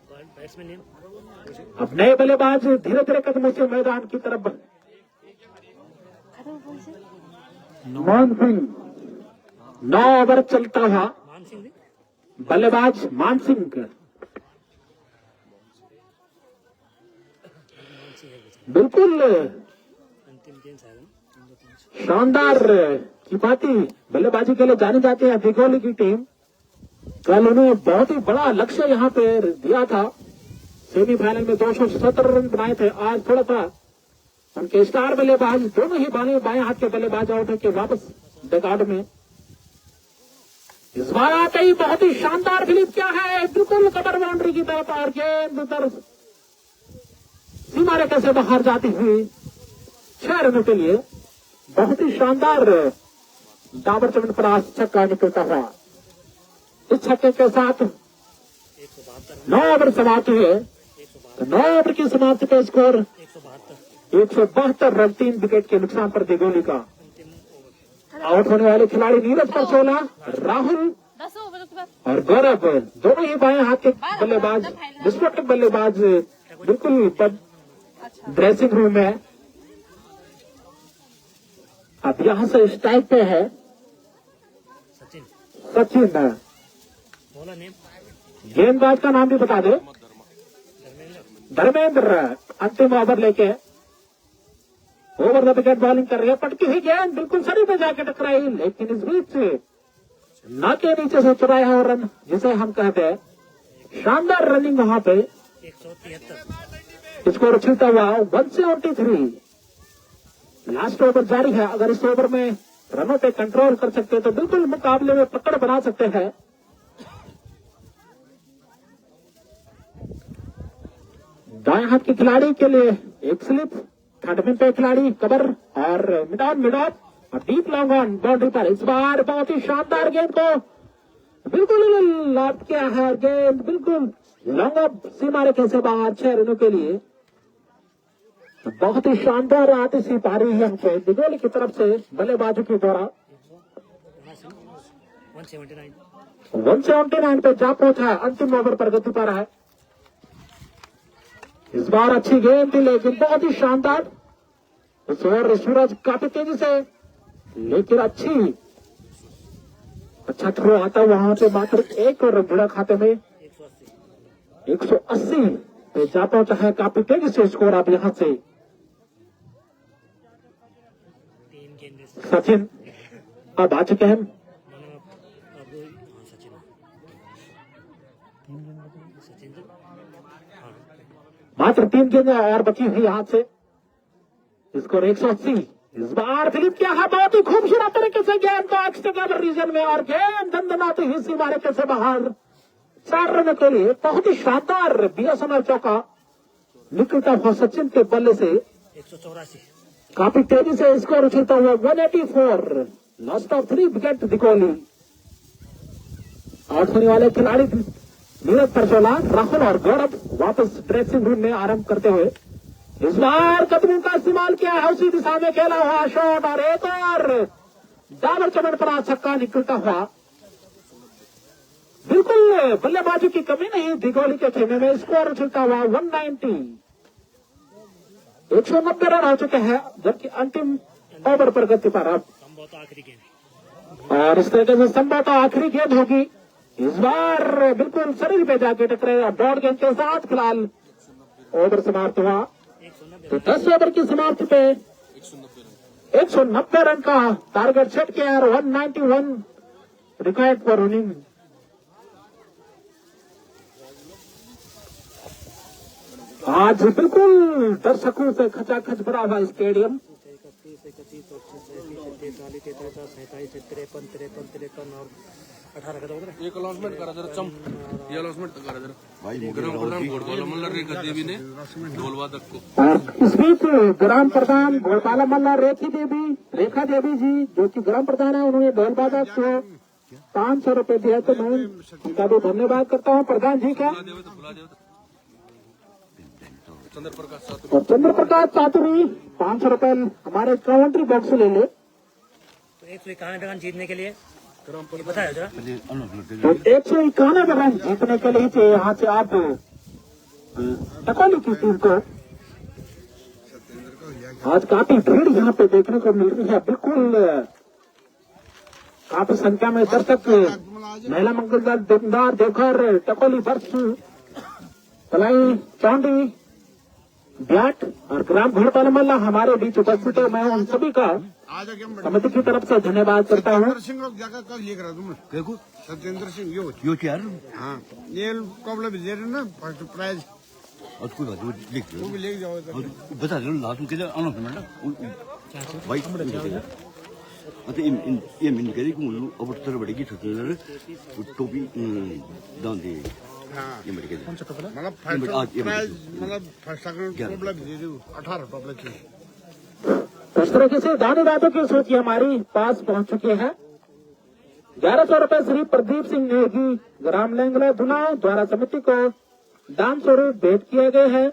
बैट्समैन अब नए बल्लेबाज धीरे धीरे कदमों से मैदान की तरफ। मान सिंह 9 ओवर चलता हुआ मान सिंह बल्लेबाज मान सिंह बिल्कुल अंतिम गेंद है शानदार किफायती बल्लेबाजी के लिए जानी जाती है दिगोली की टीम। कल उन्होंने बहुत ही बड़ा लक्ष्य यहां पे दिया था, सेमीफाइनल में 270 रन बनाए थे। आज थोड़ा सा उनके स्टार बल्लेबाज दोनों ही बाएं हाथ के बल्लेबाज आउट होकर वापस डगआउट में। इस बार आते ही बहुत ही शानदार फिलिप क्या है, बिल्कुल कवर बाउंड्री की तरफ, और गेंद उधर सीमा रेखा से बाहर जाती हुई 6 रनों के लिए बहुत ही शानदार डाबर चमन पर छक्का निकलता हुआ। इस छक्के के साथ 9 ओवर समाप्त हुए। 9 ओवर की समाप्ति पे स्कोर 172 रन, 3 विकेट के नुकसान पर दिगोली का। आउट होने वाले खिलाड़ी नीरज पर 16, राहुल और गौरव दोनों ही बाएं हाथ के बल्लेबाज, विस्फोटक बल्लेबाज बिल्कुल ड्रेसिंग रूम में। अब यहां से स्ट्राइक पे है सचिन। बोला नेम गेंदबाज का नाम भी बता दो। धर्मेंद्र अंतिम ओवर लेके ओवर द विकेट बॉलिंग कर रही है। पटकी हुई गेंद बिल्कुल सरी पे जाके टकराई, लेकिन इस बीच ना के नीचे से चुराया हुआ रन, जिसे हम कहते हैं शानदार रनिंग। वहां पे 173 स्कोर छिलता हुआ 173। लास्ट ओवर जारी है। अगर इस ओवर में रनों पे कंट्रोल कर सकते तो बिल्कुल मुकाबले में पकड़ बना सकते हैं। दाएं हाथ के खिलाड़ी के लिए एक स्लिप, थर्ड मैन पे खिलाड़ी कवर और मिड ऑन और डीप लॉन्ग ऑन बाउंड्री पर। इस बार बहुत ही शानदार गेंद को बिल्कुल लॉक किया है। गेंद बिल्कुल लॉन्ग ऑफ सीमा रेखा से बाहर 6 रनों के लिए। बहुत ही शानदार आती सी पारी है हमको दिगोली की तरफ से बल्लेबाजों के द्वारा। 179 पे जा पहुंचा है, अंतिम ओवर पर गति पर है। इस बार अच्छी गेंद थी, लेकिन बहुत ही शानदार। इस ओवर सूरज काफी तेजी से, लेकिन अच्छा थ्रो आता वहां पे मात्र एक और जुड़ा खाते में 180 पे जा पहुंचा है। काफी तेजी से स्कोर आप यहां से। सचिन अब आ चुके हैं। मात्र 3 गेंदें और बची हुई हाथ से। स्कोर 180। इस बार फिलिप क्या है, बहुत ही खूबसूरत तरीके से गेंद को एक्स्ट्रा रीजन में, और गेंद दंदनाते हुई सीमा रेखा से बाहर 4 रनों के लिए। बहुत ही शानदार बीएसएनएल चौका निकलता हुआ सचिन के बल्ले से। 184 काफी तेजी से स्कोर उछलता हुआ 184। लॉस्ट ऑफ 3 विकेट दिगोली। आउट होने वाले खिलाड़ी नीरज परचोला, राहुल और गौरव वापस ड्रेसिंग रूम में आरंभ करते हुए इस बार कदमों का इस्तेमाल किया है, उसी दिशा में खेला हुआ शॉट, और एक और डाबर चमन पर छक्का निकलता हुआ। बिल्कुल बल्लेबाजों की कमी नहीं दिगोली के खेमे में। स्कोर उछलता हुआ 190। 190 रन हो चुके हैं, जबकि अंतिम ओवर पर गति पर अब आखिरी गेंद और इस तरीके से संभवतः आखिरी गेंद होगी। इस बार बिल्कुल शरीर पे जाके टकरे और ब्रॉड गेंद के साथ फिलहाल ओवर समाप्त हुआ। तो 10 ओवर की समाप्ति पे 190 रन का टारगेट सेट किया और 191 रिकॉर्ड पर रनिंग। आज बिल्कुल दर्शकों से खचाखच भरा हुआ स्टेडियम। 18 का उधर एक अनाउंसमेंट करा जरा चम, ये अनाउंसमेंट करा जरा भाई ग्राम प्रधान घोड़वाला मल्ला रेखा देवी ने ढोल वादक को। और इस बीच ग्राम प्रधान घोड़वाला मल्ला रेखा देवी जी जो कि ग्राम प्रधान है, उन्होंने ढोल वादक को 500 रुपए दिया। तो मैं उनका भी धन्यवाद करता हूँ प्रधान जी का। और चंद्र प्रकाश चातुरी 500 रुपए हमारे काउंट्री बॉक्स से ले ले। तो 151 रन जीतने के लिए बताया जरा। तो 151 रन जीतने के लिए थे यहाँ से आप टकोली की टीम को। आज काफी भीड़ यहाँ पे देखने को मिल रही है। बिल्कुल काफी संख्या में दर्शक महिला मंगलदार देवदार देवघर टकोली वर्ष तलाई चौंडी ब्याट और ग्राम घोड़वाला मल्ला हमारे बीच उपस्थित है। मैं उन सभी का समिति की तरफ से धन्यवाद करता हूँ। सत्येंद्र सिंह लोग जाकर कल ये करा तुमने देखो सत्येंद्र सिंह यो यार हाँ ये कॉबला भी दे रहे ना फर्स्ट प्राइज और कोई बात नहीं लिख वो भी ले जाओ बता दो लास्ट में किधर अनाउंसमेंट ना भाई अच्छा ये मैंने कह दी कि अब तर बढ़ेगी सत्येंद्र टोपी दान दे ये मेरे कह मतलब फर्स्ट प्राइज मतलब फर्स्ट कॉबला भी दे दो 18 कॉबला की। इस तरीके से दानीवादों की सूची हमारी पास पहुंच चुकी है। 1100 रुपए श्री प्रदीप सिंह नेगी ग्राम लेंगला धुनाव द्वारा समिति को दान स्वरूप भेंट किए गए हैं।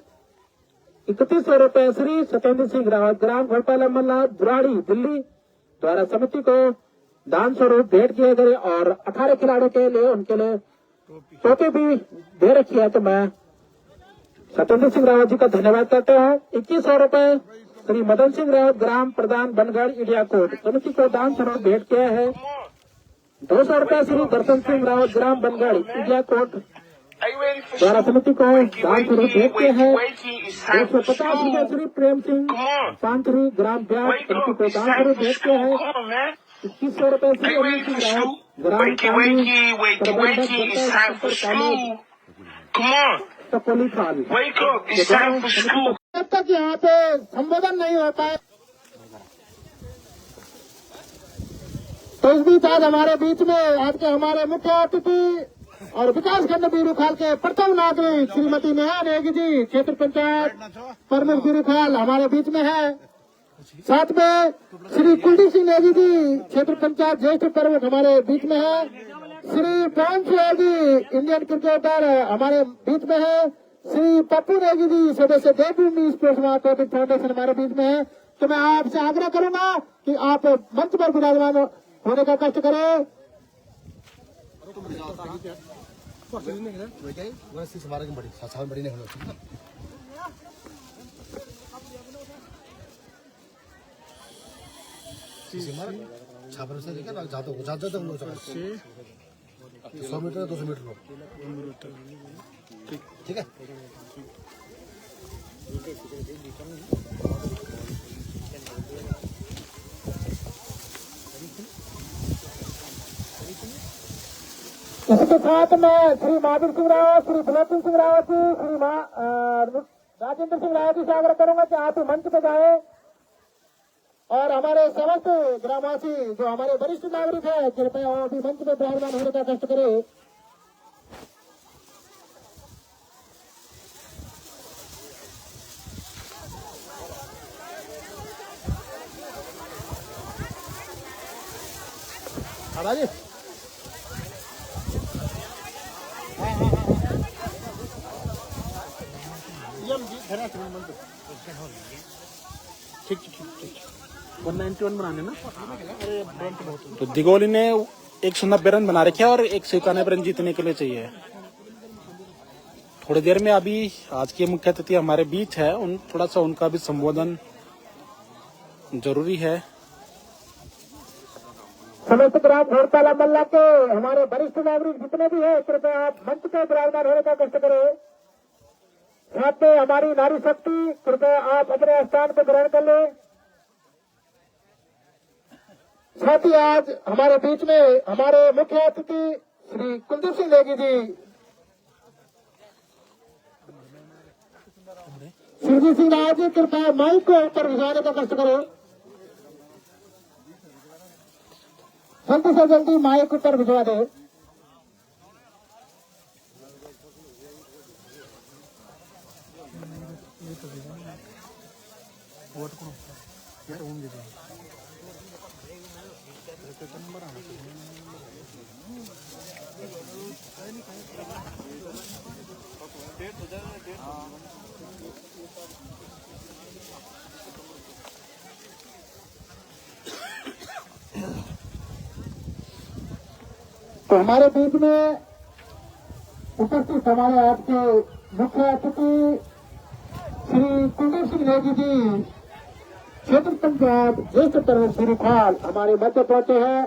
3100 रुपए श्री सत्येंद्र सिंह रावत ग्राम घोड़वाला मल्ला दुराड़ी दिल्ली द्वारा समिति को दान स्वरूप भेंट किए गए और 18 खिलाड़ियों के लिए उनके लिए टोपी भी दे रखी है। तो मैं सत्येंद्र सिंह रावत जी का धन्यवाद करता हूँ। 2100 रुपए श्री मदन सिंह रावत ग्राम प्रधान बनगढ़ इंडिया कोट समिति को दान स्वरूप भेंट किया है। 200 रुपए श्री दर्शन सिंह रावत ग्राम बनगढ़ इंडिया कोट द्वारा समिति को दान स्वरूप भेंट किया है। 250 रुपए श्री प्रेम सिंह पांचरी ग्राम ब्यास समिति को दान स्वरूप भेंट किया है। 2100 रुपए श्री अनिल सिंह रावत ग्राम टकोली खाल। जब तक यहाँ पे संबोधन नहीं हो पाए तो इस बीच आज हमारे बीच में आज के हमारे मुख्य अतिथि और विकास खंड बीरूखाल के प्रथम नागरिक श्रीमती नेहा नेगी जी क्षेत्र पंचायत प्रमुख बीरूखाल हमारे बीच में है। साथ में श्री कुलदीप सिंह नेगी जी क्षेत्र पंचायत ज्येष्ठ प्रमुख हमारे बीच में है। श्री पवन सिंह जी इंडियन क्रिकेटर हमारे बीच में है। श्री पप्पू नेगी जी सदस्य देवभूमि स्पोर्ट्स फाउंडेशन हमारे बीच में है। तो मैं आपसे आग्रह करूंगा कि आप मंच पर विराजमान होने का कष्ट करें। छापर से लेकर जाते 100 मीटर 200 मीटर लो ठीक है। इसके साथ में श्री महावीर सिंह रावत श्री बुलेटिन सिंह रावत जी श्री राजेंद्र सिंह रावत जी से आग्रह करूंगा कि आप मंच पे जाए और हमारे समस्त ग्रामवासी जो हमारे वरिष्ठ नागरिक है कृपया वो भी मंच में विराजमान होने का कष्ट करें। ठीक 191 बनाने ना। तो दिगोली ने 190 रन बना रखे हैं और 191 रन जीतने के लिए चाहिए। थोड़ी देर में अभी आज के मुख्य अतिथि हमारे बीच है, उन थोड़ा सा उनका भी संबोधन जरूरी है। समस्त ग्राम घोड़ताला मल्ला के हमारे वरिष्ठ नागरिक जितने भी हैं, कृपया आप मंच पे विराजमान होने का कष्ट करें। यहाँ पे हमारी नारी शक्ति, कृपया आप अपने स्थान पर ग्रहण कर लें। साथ ही आज हमारे बीच में हमारे मुख्य अतिथि श्री कुलदीप सिंह नेगी जी, सुरजीत सिंह राय जी, कृपया माइक को ऊपर भिजवाने का कष्ट करें। जल्दी से जल्दी माइक ऊपर भिजवा दे। तो हमारे बीच में उपस्थित हमारे आपके मुख्य अतिथि श्री कुलदीप सिंह नेगी जी, क्षेत्र पंचायत ज्येष्ठ प्रमुख श्री खाल हमारे मध्य पहुंचे हैं।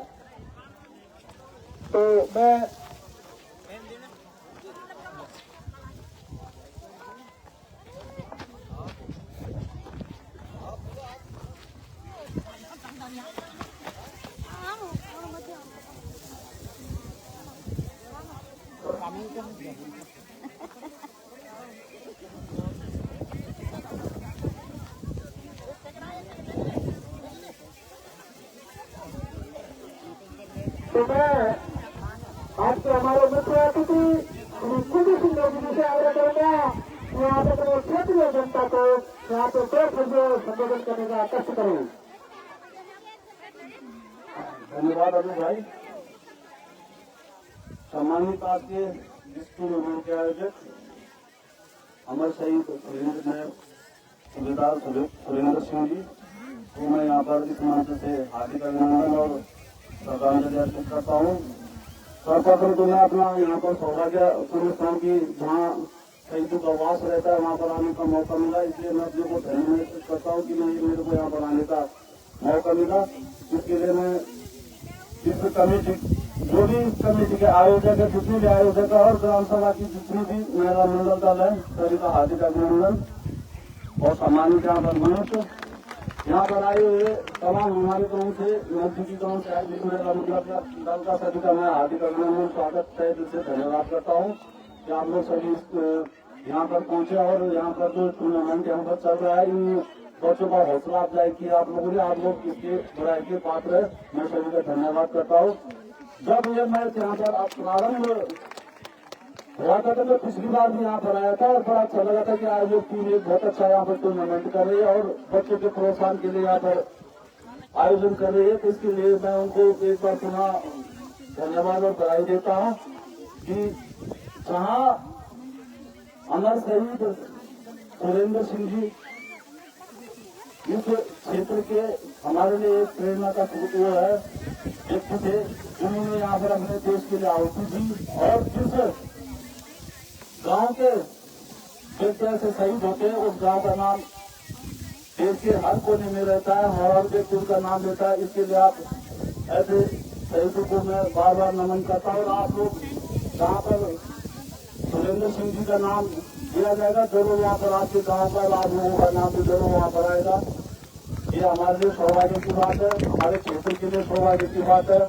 तो मैं आपके हमारे मुख्य अतिथि श्री कुलदीप सिंह नेगी जी से आग्रह करूंगा कि आप अपने क्षेत्रीय जनता को यहाँ पे संबोधन करने का कष्ट करें। धन्यवाद अभी भाई। सम्मानित आज के डिस्ट्रिक्ट मूवमेंट के आयोजक अमर शहीद सुरेंद्र नायक सूबेदार सुरेंद्र सिंह जी को मैं यहाँ पर इस मंच से हार्दिक अभिनंदन और श्रद्धांजलि अर्पित करता हूँ। सर्वप्रथम तो मैं अपना यहाँ पर सौभाग्य समझता हूँ कि जहाँ शहीदों का वास रहता है वहाँ पर आने का मौका मिला, इसलिए मैं अपने को धन्यवाद महसूस करता हूँ कि मेरे को यहाँ पर आने का मौका मिला। इसके लिए मैं इस कमेटी, जो भी इस कमेटी के आयोजक है, जितने भी आयोजक है और ग्राम सभा की जितनी भी महिला मंडल दल है, सभी का हार्दिक अभिनंदन। और सम्मानित यहाँ पर मनुष्य यहाँ पर आए हुए तमाम हमारे गाँव से, नजदीकी गाँव से आए महिला मंडल दल का सभी का मैं हार्दिक अभिनंदन, स्वागत तहे दिल से धन्यवाद करता हूँ कि आप लोग सभी यहाँ पर पहुंचे और यहाँ पर जो टूर्नामेंट यहाँ पर चल रहा है, इन बच्चों का हौसला अफजाई किया आप लोगों ने, आप लोग इसके बड़ाई के पात्र है, मैं सभी का धन्यवाद करता हूँ। जब ये मैच यहाँ पर प्रारंभ हुआ था तो मैं पिछली बार भी यहाँ पर आया था और बड़ा अच्छा लगा था कि आज लोग टीम एक बहुत अच्छा यहाँ पर टूर्नामेंट कर रही है और बच्चों के प्रोत्साहन के लिए यहाँ पर आयोजन कर रही है। तो इसके लिए मैं उनको एक बार पुनः धन्यवाद और बधाई देता हूँ कि जहाँ अमर शहीद सुरेंद्र सिंह जी इस क्षेत्र के हमारे लिए एक प्रेरणा का स्रोत वो है, व्यक्ति थे जिन्होंने यहाँ पर अपने देश के लिए आहुति दी और जिस गांव के व्यक्ति ऐसे शहीद होते हैं उस गांव का नाम देश के हर कोने में रहता है, हर व्यक्ति उनका नाम लेता है। इसके लिए आप ऐसे शहीदों को मैं बार बार नमन करता हूँ। और आप लोग जहाँ पर सुरेंद्र सिंह जी का नाम दिया जाएगा, जरूर वहाँ पर आपके गांव पर आप लोगों का नाम भी जरूर वहाँ पर आएगा। ये हमारे लिए सौभाग्य की बात है, हमारे क्षेत्र के लिए सौभाग्य की बात है।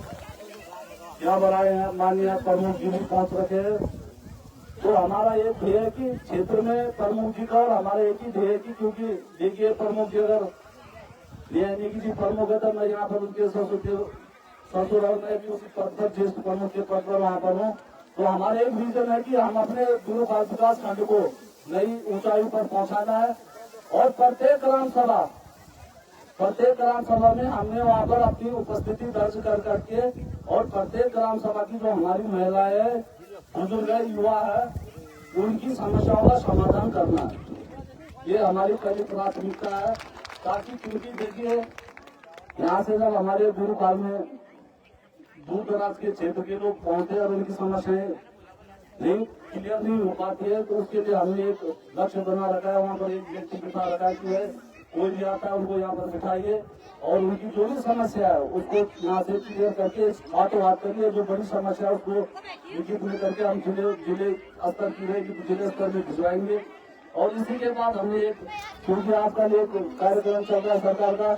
यहाँ पर आए हैं माननीय प्रमुख जी भी पहुँच रखे हैं। तो हमारा एक ध्येय है कि क्षेत्र में प्रमुख जी का और हमारा एक ही ध्येय है कि क्योंकि देखिए प्रमुख जी अगर नेगी जी प्रमुख है तो मैं यहाँ पर उनके ससुर और मैं भी उसी पद पर ज्येष्ठ प्रमुख के पद पर वहाँ पर हूँ। तो हमारा एक विजन है कि हम अपने गुरु विकास खंड को नई ऊंचाई पर पहुँचाना है और प्रत्येक ग्राम सभा में हमने वहाँ पर अपनी उपस्थिति दर्ज कर करके और प्रत्येक ग्राम सभा की जो हमारी महिलाएं है, बुजुर्ग है, युवा है, उनकी समस्याओं का समाधान करना है। ये हमारी पहली प्राथमिकता है, ताकि क्योंकि देखिए यहाँ से जब हमारे गुरु काल में दूर दराज के क्षेत्र के लोग पहुंचते और उनकी समस्याएं नहीं क्लियर नहीं हो पाती है, तो उसके लिए हमने एक लक्ष्य बना रखा है। वहाँ पर एक व्यक्ति बिठा रखा है कि कोई भी आता है उनको यहाँ पर बिठाइए और उनकी जो भी समस्या है उसको यहाँ से क्लियर करके हाथों हाथ करके जो बड़ी समस्या है उसको लिखित में करके हम जिले स्तर की रहेगी तो जिले स्तर में भिजवाएंगे। और इसी के बाद हमने एक, क्योंकि आपका एक कार्यक्रम चल रहा है सरकार का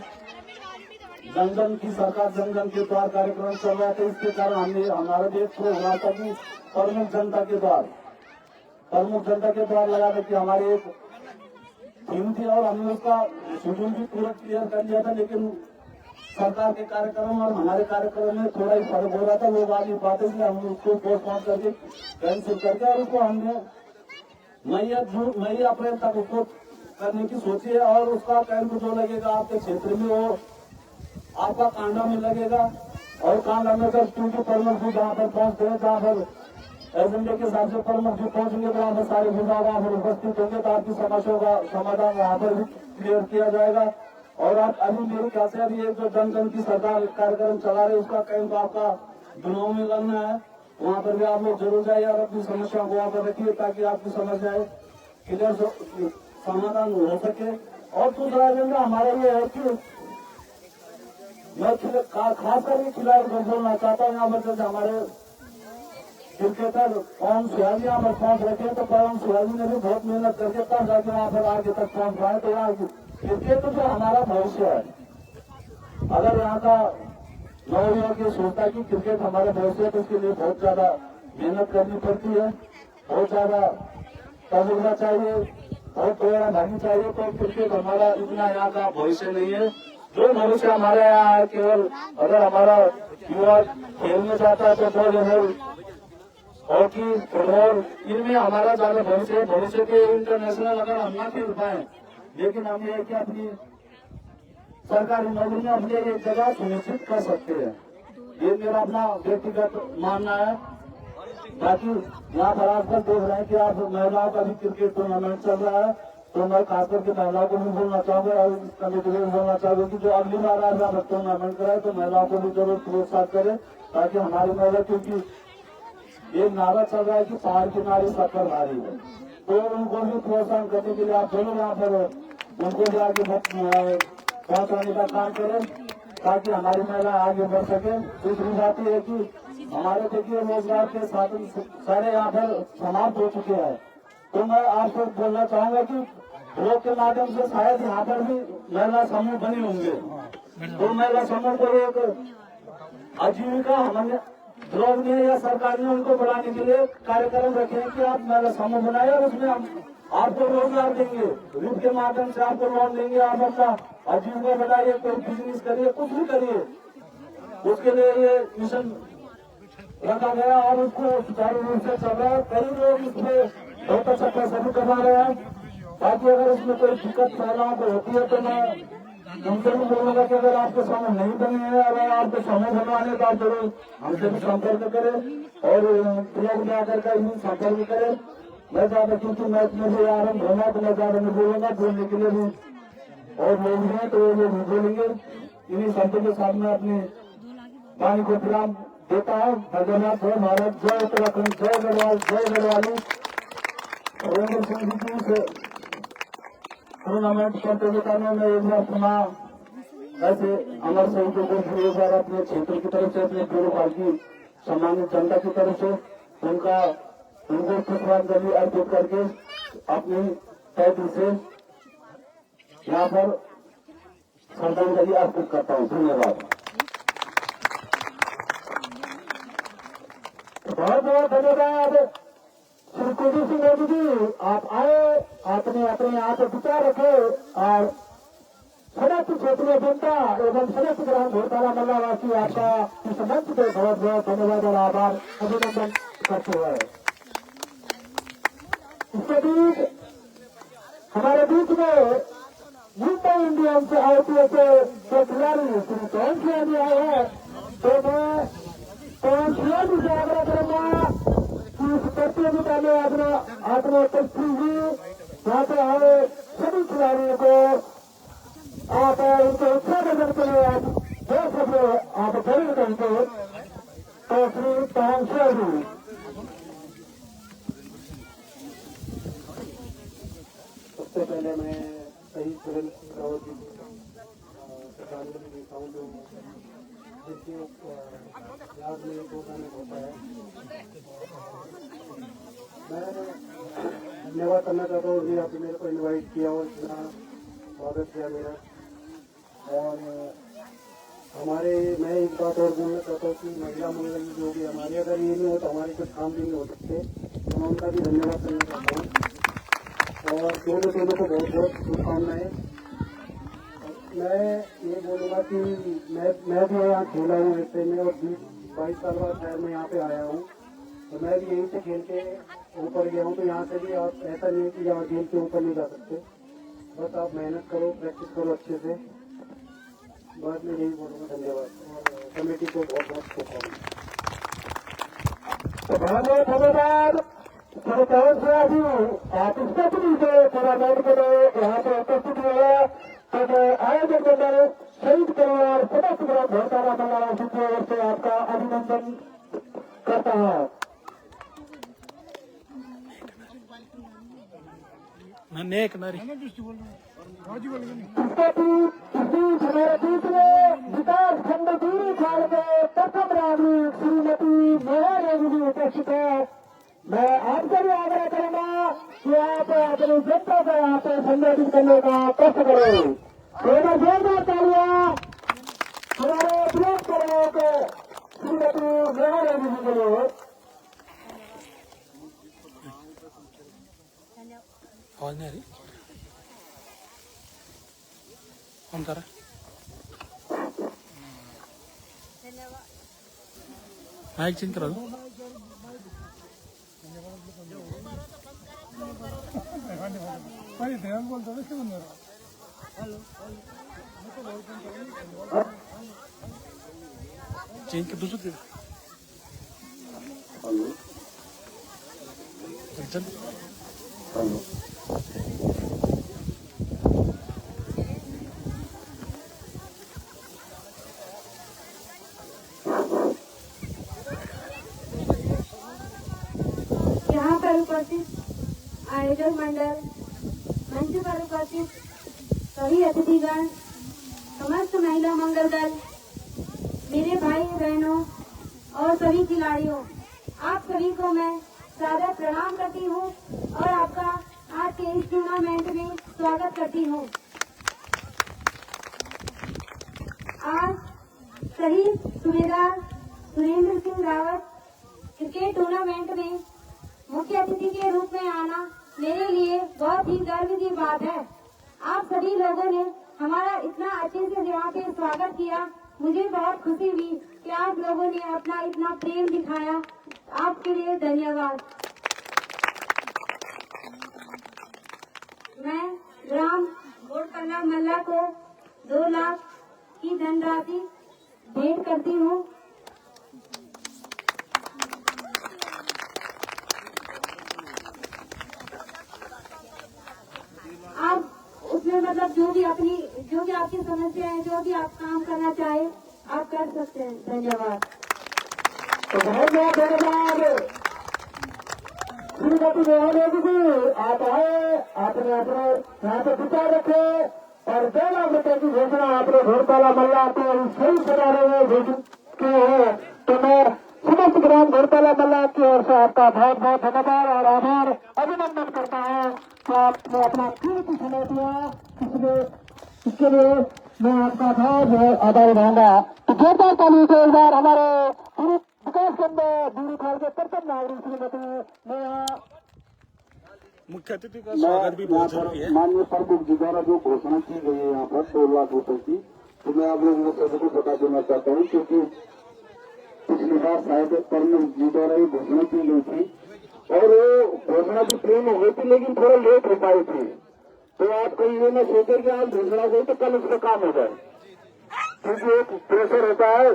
जनगण की सरकार जनगण के द्वार कार्यक्रम चल रहा है, तो इसके कारण हमने हमारा भी एक प्रोग्राम था कि प्रमुख जनता के द्वार लगाने की हमारी एक थीम थी और हमने उसका शेड्यूल भी पूरा क्लियर कर लिया था। लेकिन सरकार के कार्यक्रम और हमारे कार्यक्रम में थोड़ा ही फर्क हो रहा था, लोग आगे बातें थी, हमने उसको पोस्टपोन करके कैंसिल करके और उसको हमने मई अप्रैल तक उसको करने की सोची है। और उसका कैंप जो लगेगा आपके क्षेत्र में वो आपका कांडा में लगेगा और कांडा में कर क्योंकि प्रमुख जी जहाँ पर पहुँचते हैं, जहाँ पर एजेंडे के हिसाब से प्रमुख जी पहुँचेंगे तो वहाँ पर सारे विभाग वहाँ पर उपस्थित होंगे तो आपकी समस्याओं का समाधान वहाँ पर भी क्लियर किया जाएगा। और आप अभी मेरे ख्याल से अभी एक जो जनगण की सरकार कार्यक्रम चला रहे उसका कैंप आपका चुनाव में लगना है, वहाँ पर भी आप लोग जरूर जाइए और अपनी समस्याओं को वहाँ पर रखिए ताकि आपकी समस्याएं क्लियर समाधान हो सके। और दूसरा एजेंडा हमारा ये है कि मैं खास करके खिलाड़ी को बोलना चाहता हूँ, यहाँ पर जैसे हमारे क्रिकेटर पवन सुहाल यहाँ पर पहुंच रखे तो पवन सुहाल ने भी बहुत मेहनत करके तब जाके वहाँ पर आगे तक पहुंच पाए। तो यहाँ क्रिकेट तो हमारा भविष्य है। अगर यहाँ का नौयुवक ये सोचता कि क्रिकेट हमारा भविष्य है तो उसके लिए बहुत ज्यादा मेहनत करनी पड़ती है, बहुत ज्यादा तजुर्बा चाहिए, बहुत प्रेरणा भागी चाहिए। तो क्रिकेट हमारा इतना यहाँ का भविष्य नहीं है। जो भविष्य हमारे यहाँ है केवल अगर हमारा युवा खेल में जाता है तो वॉलीबॉल, हॉकी, फुटबॉल, इनमें हमारा ज्यादा भविष्य है। भविष्य के इंटरनेशनल अगर हम ना खेल पाए, लेकिन हम ये कि अपनी सरकारी नौकरी में अपने एक जगह सुनिश्चित कर सकते हैं, ये मेरा अपना व्यक्तिगत मानना है। बाकी यहाँ पर आजकल देख रहे हैं कि आप महिलाओं का भी क्रिकेट टूर्नामेंट चल रहा है, तो मैं खास करके महिलाओं को भी बोलना चाहूंगा और कमेटी को भी बोलना चाहूंगा कि जो अगली बार आज यहाँ पर टूर्नामेंट कराए तो महिलाओं को भी जरूर प्रोत्साहित करें ताकि हमारी महिला, क्योंकि एक नारा चल रहा है कि पहाड़ की नारी सत्तर नारी है, तो उनको भी प्रोत्साहन करने के लिए आप दोनों यहाँ पर उनको भी आगे पहुँचाने का काम करें ताकि हमारी महिला आगे बढ़ सके। दूसरी बात यह है कि हमारे देखिए रोजगार के साधन सारे यहाँ पर समाप्त हो चुके हैं, तो मैं आपको बोलना चाहूंगा कि ब्लॉक के माध्यम से शायद यहाँ पर भी महिला समूह बने होंगे, तो महिला समूह को एक आजीविका हमने ब्लॉक ने या सरकार ने उनको बढ़ाने के लिए कार्यक्रम रखे हैं कि आप महिला समूह बनाए और उसमें हम आपको रोजगार देंगे, ऋण के माध्यम से आपको लोन देंगे, आप अपना आजीविका बनाइए, कोई बिजनेस करिए, कुछ भी करिए, उसके लिए ये मिशन रखा गया और उसको सुचारू रूप से चल रहा है। कई लोग इसमें बहुत अच्छा पैसा भी कमा रहे हैं, ताकि अगर इसमें कोई दिक्कत महिलाओं को होती है तो मैं उनसे भी बोलूंगा कि अगर आपके समूह नहीं बने हैं, अगर आपको समूह बनवाने तो आप जरूर हमसे भी संपर्क करें और ब्लॉग में आकर का भी संपर्क करें। मैं ज्यादा क्योंकि मैच में भी आरम्भ होना तो मैं ज्यादा नहीं बोलूंगा, बोलने के लिए भी और लोग हैं तो वो लोग नहीं बोलेंगे। इन्हीं शब्दों के साथ में अपनी वाणी को विराम देता है। धन्यवाद। जय भारत, जय उत्तराखंड, जय गढ़वाल, जय गढ़वाली। रविंद्र सिंह जी से टूर्नामेंट प्रतियोगिता में मैं एक बार पुनः ऐसे अमर शहीदों को भी एक बार अपने क्षेत्र की तरफ से, अपने गुरुपाल की सम्मानित जनता की तरफ से उनको पुष्पांजलि अर्पित करके अपनी तय दिल से यहाँ पर श्रद्धांजलि अर्पित करता हूँ। धन्यवाद। बहुत बहुत धन्यवाद श्री कुलदीप सिंह मोदी जी, आप आए, आपने अपने आप विचार रखे और सड़क क्षेत्रीय जनता एवं सड़क ग्राम घोटाला मल्लावासी आपका इस मंच पे बहुत बहुत धन्यवाद और आभार अभिनंदन करते हुए इसके बीच हमारे बीच में मुंबई इंडियंस आईपीएल के जो खिलाड़ी श्री पवन सिंह जी आए हैं, तो मैं पवन सिंह जी से आग्रह करूंगा कि इस प्रतियोगिता में अपने उपस्थित हुई यहाँ पे आए सभी खिलाड़ियों को आप उनके उत्साह देने के लिए आप जो शब्द आप जरूर कहेंगे तो श्री पवन सिंह जी। सबसे पहले मैं शहीद सुरेंद्र सिंह रावत जी को श्रद्धांजलि देता हूँ, जो जिनके याद में 2 गाने होता है। मैं धन्यवाद करना चाहता हूँ कि आपने मेरे को इनवाइट किया और इतना स्वागत किया मेरा। और मैं एक बात और बोलना चाहता हूँ कि महिला मंगल जो भी हमारे, अगर ये नहीं हो तो हमारे कुछ काम भी नहीं हो सकते, तो मैं उनका भी धन्यवाद करना चाहता हूँ। और दोनों को बहुत बहुत शुभकामनाएं। मैं ये बोलूँगा कि मैं भी यहाँ खेला हूँ ऐसे में, और 22 साल बाद शहर में यहाँ पे आया हूँ, तो मैं भी यहीं से खेल के ऊपर गया हूँ। तो यहाँ से भी आप ऐसा नहीं है कि यहाँ खेल के ऊपर नहीं जा सकते, बस आप मेहनत करो, प्रैक्टिस करो अच्छे से। बाद में यही बोलूँगा। धन्यवाद, और कमेटी को बहुत बहुत शुभकामनाएं। धन्यवाद। आप स्पेशली से टूर्नामेंट के लिए यहाँ पे उपस्थित हुए, तो मैं आयोजक मंडल शहीद परिवार सदस्य घोटाला मंडल की ओर से आपका अभिनंदन करता हूँ। नेक नारी हमारे दूसरे विकास खंड दूरी खाल के प्रथम नागरिक श्रीमती मेहर रेड्डी जी उपस्थित है। मैं आपसे भी आग्रह करूंगा कि आप अपनी जनता को यहाँ पे संबोधित करने का कष्ट करें। जोरदार तालियां हमारे ब्लॉक कर्मियों को श्रीमती मेहर रेड्डी जी के लिए। आवाज नहीं आ रही, कौन कर रहा है? माइक चेंज करा दो। चेंज कर दूसरे यहाँ पर उपस्थित आयोजक मंडल, मंच पर उपस्थित सभी अतिथिगण, समस्त महिला मंगल दल, मेरे भाई बहनों और सभी खिलाड़ियों, आप सभी को मैं सादर प्रणाम करती हूँ और आपका आज के इस टूर्नामेंट में स्वागत करती हूँ। आज शहीद सूबेदार सुरेंद्र सिंह रावत क्रिकेट टूर्नामेंट में मुख्य अतिथि के रूप में आना मेरे लिए बहुत ही गर्व की बात है। आप सभी लोगों ने हमारा इतना अच्छे से यहाँ पे स्वागत किया, मुझे बहुत खुशी हुई कि आप लोगों ने अपना इतना प्रेम दिखाया। आपके लिए धन्यवाद। मैं ग्राम घोटकल्ला मल्ला को 2 लाख की धनराशि भेंट करती हूँ। आप उसमें मतलब जो भी आपकी समस्या है, जो भी आप काम करना चाहे, आप कर सकते हैं। धन्यवाद। तो बहुत बहुत धन्यवाद श्रीमती मेहर जी। आप आए, आपने अपने यहाँ पे विचार रखे और 2 लाख रुपए की घोषणा आपने घोड़ताला मल्ला को सही सदारे में की है। तो मैं समस्त ग्राम घोड़ताला मल्ला की ओर से आपका बहुत बहुत धन्यवाद और आभार अभिनंदन करता हूँ कि आपने अपना कीमती समय दिया। इसके लिए मैं आपका बहुत बहुत आभारी रहूंगा। तो जोरदार ताली से एक बार हमारे विकास खंड दूरी खाल के प्रथम नागरिक श्रीमती नेहा। मुख्य अतिथि का स्वागत भी बहुत जरूरी है। माननीय प्रमुख जी द्वारा जो घोषणा की गई है यहाँ पर 2 लाख रुपए की, तो मैं आप लोगों को सभी को बता देना चाहता हूँ, क्योंकि पिछली बार शायद प्रमुख जी द्वारा ये घोषणा की गई थी और वो घोषणा की प्रेम हो गई थी, लेकिन थोड़ा लेट हो पाई थी। तो आप कहीं ये न सोचे कि आज घोषणा हुई तो कल उसका काम हो जाए, क्योंकि एक प्रेशर होता है,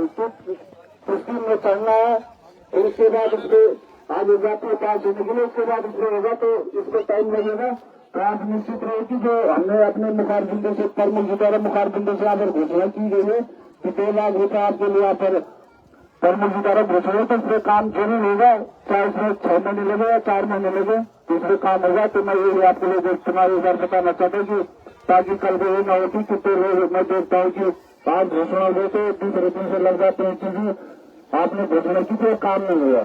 कुश्ती में चढ़ना है, फिर उसके बाद उसको आज हो जाती है 5 होने के लिए, उसके बाद उसमें होगा तो इसको टाइम लगेगा। तो आप निश्चित रहे कि जो हमने अपने मुखारबिंदों से प्रमुख जी द्वारा मुखारबिंदों से यहाँ पर घोषणा की गई है कि 2 लाख रुपये आपके लिए यहाँ पर प्रमुख जी द्वारा घोषणा, तो उसमें काम जरूर होगा, चाहे उसमें 6 महीने लगे या 4 महीने लगे, तो उसमें काम होगा। तो मैं ये आपको लोग तुम्हारे बार बताना चाहता हूँ कि ताकि कल को ये ना होती कि फिर मैं देखता हूँ कि आप घोषणा हुए तो दूसरे दिन से लग जाते हैं चीजें, आपने घोषणा की तो काम नहीं हुआ।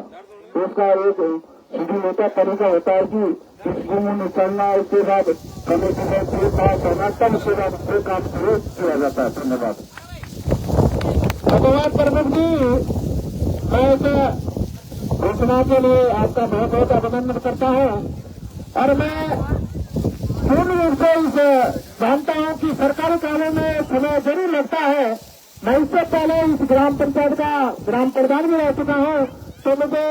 तो उसका एक शेड्यूल होता है, तरीका होता है कि इस गुमों में चलना, उसके बाद कमेटी में पास होना, तब उसके बाद फिर काम शुरू किया जाता है। धन्यवाद। धन्यवाद प्रमुख जी, मैं इस घोषणा के लिए आपका बहुत बहुत अभिनंदन करता हूँ। और मैं पूर्ण रूप से इसे जानता हूँ कि सरकारी कामों में समय जरूर लगता है। मैं इससे पहले इस ग्राम पंचायत का ग्राम प्रधान भी रह चुका हूँ, तो मुझे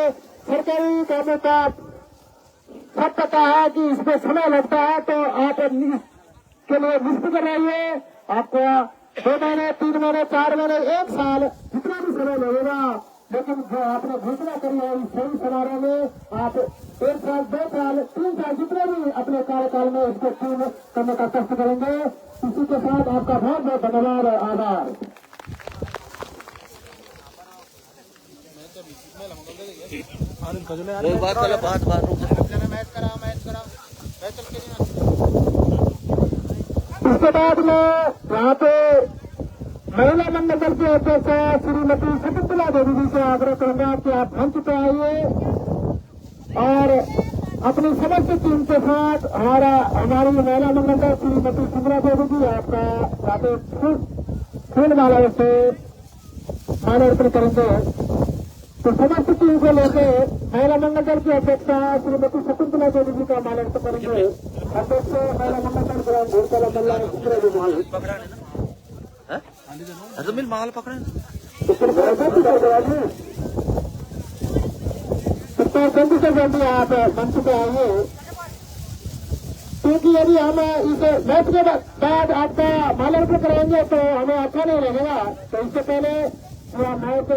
सरकारी कामों का सब पता है कि इसमें समय लगता है। तो आप इसके लिए निश्चित रहिए, आपको 2 महीने, 3 महीने, 4 महीने, 1 साल, जितना भी समय लगेगा, लेकिन जो आपने घोषणा करी है इस सही समारोह में आप 1 साल, 2 साल, 3 साल, जितने भी अपने कार्यकाल में इसको पूर्ण करने का कष्ट करेंगे। इसी के साथ आपका बहुत बहुत धन्यवाद और आभार। इसके बाद में यहाँ पे महिला मंडल के अध्यक्ष श्रीमती शकुंतला देवी जी से आग्रह करूंगा कि आप मंच पे आइए और अपनी समस्त टीम के साथ हमारी महिला मंडल श्रीमती सुंदरा देवी जी आपका यहाँ पे फूल माला से माल्यार्पण करेंगे। तो समस्त टीम को लेकर महिला मंडल की अध्यक्षा श्रीमती शकुंतला देवी जी का माल्यार्पण करेंगे। अध्यक्ष महिला मंडल ग्राम घोषणा मल्ला सुंदरा देवी मिल माल पकड़े जल्दी से जल्दी आप मंच पे आइए, क्योंकि यदि हम इस मैच के बाद आपका माल्यार्पण कराएंगे तो हमें अच्छा नहीं लगेगा। तो इससे पहले मैच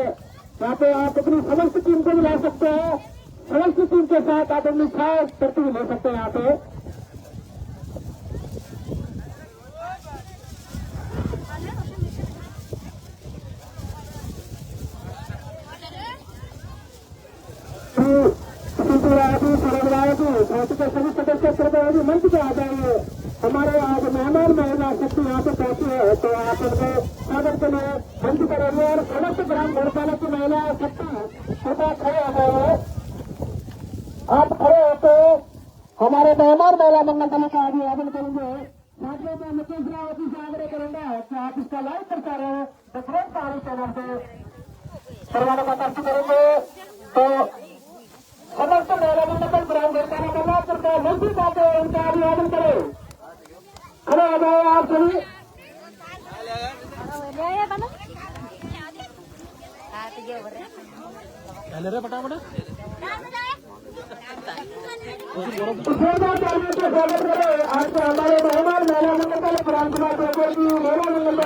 यहाँ पे आप अपनी समस्त टीम को भी ला सकते हैं, समस्त टीम के साथ आप अपनी छाया करती भी ले सकते हैं। यहाँ पे सभी सदस्य मंच पे आ जाएंगे। हमारे आज मेहमान महिला शक्ति यहाँ पे पहुंची है, तो आप उनको स्वागत के लिए मंच करेंगे। और समस्त ग्राम घोषाला की महिला शक्ति कृपया खड़े हो गए, आप खड़े होते हमारे मेहमान महिला मंगल का अभिवादन करेंगे। साथियों में मुकेश रावत जी से आग्रह करूंगा कि आप इसका लाइव प्रसारण डिफरेंट सारी चैनल से करवाने का कष्ट करेंगे। तो समस्त महिला मंडल ग्राम घोषाला महिला सरकार मंत्री पाते उनका अभिवादन करें। खड़े हो जाए आप सभी। रे फटाफट स्वागत करें आज हमारे मेहमान महिला मंडल ग्राम सभा की महिला मंडल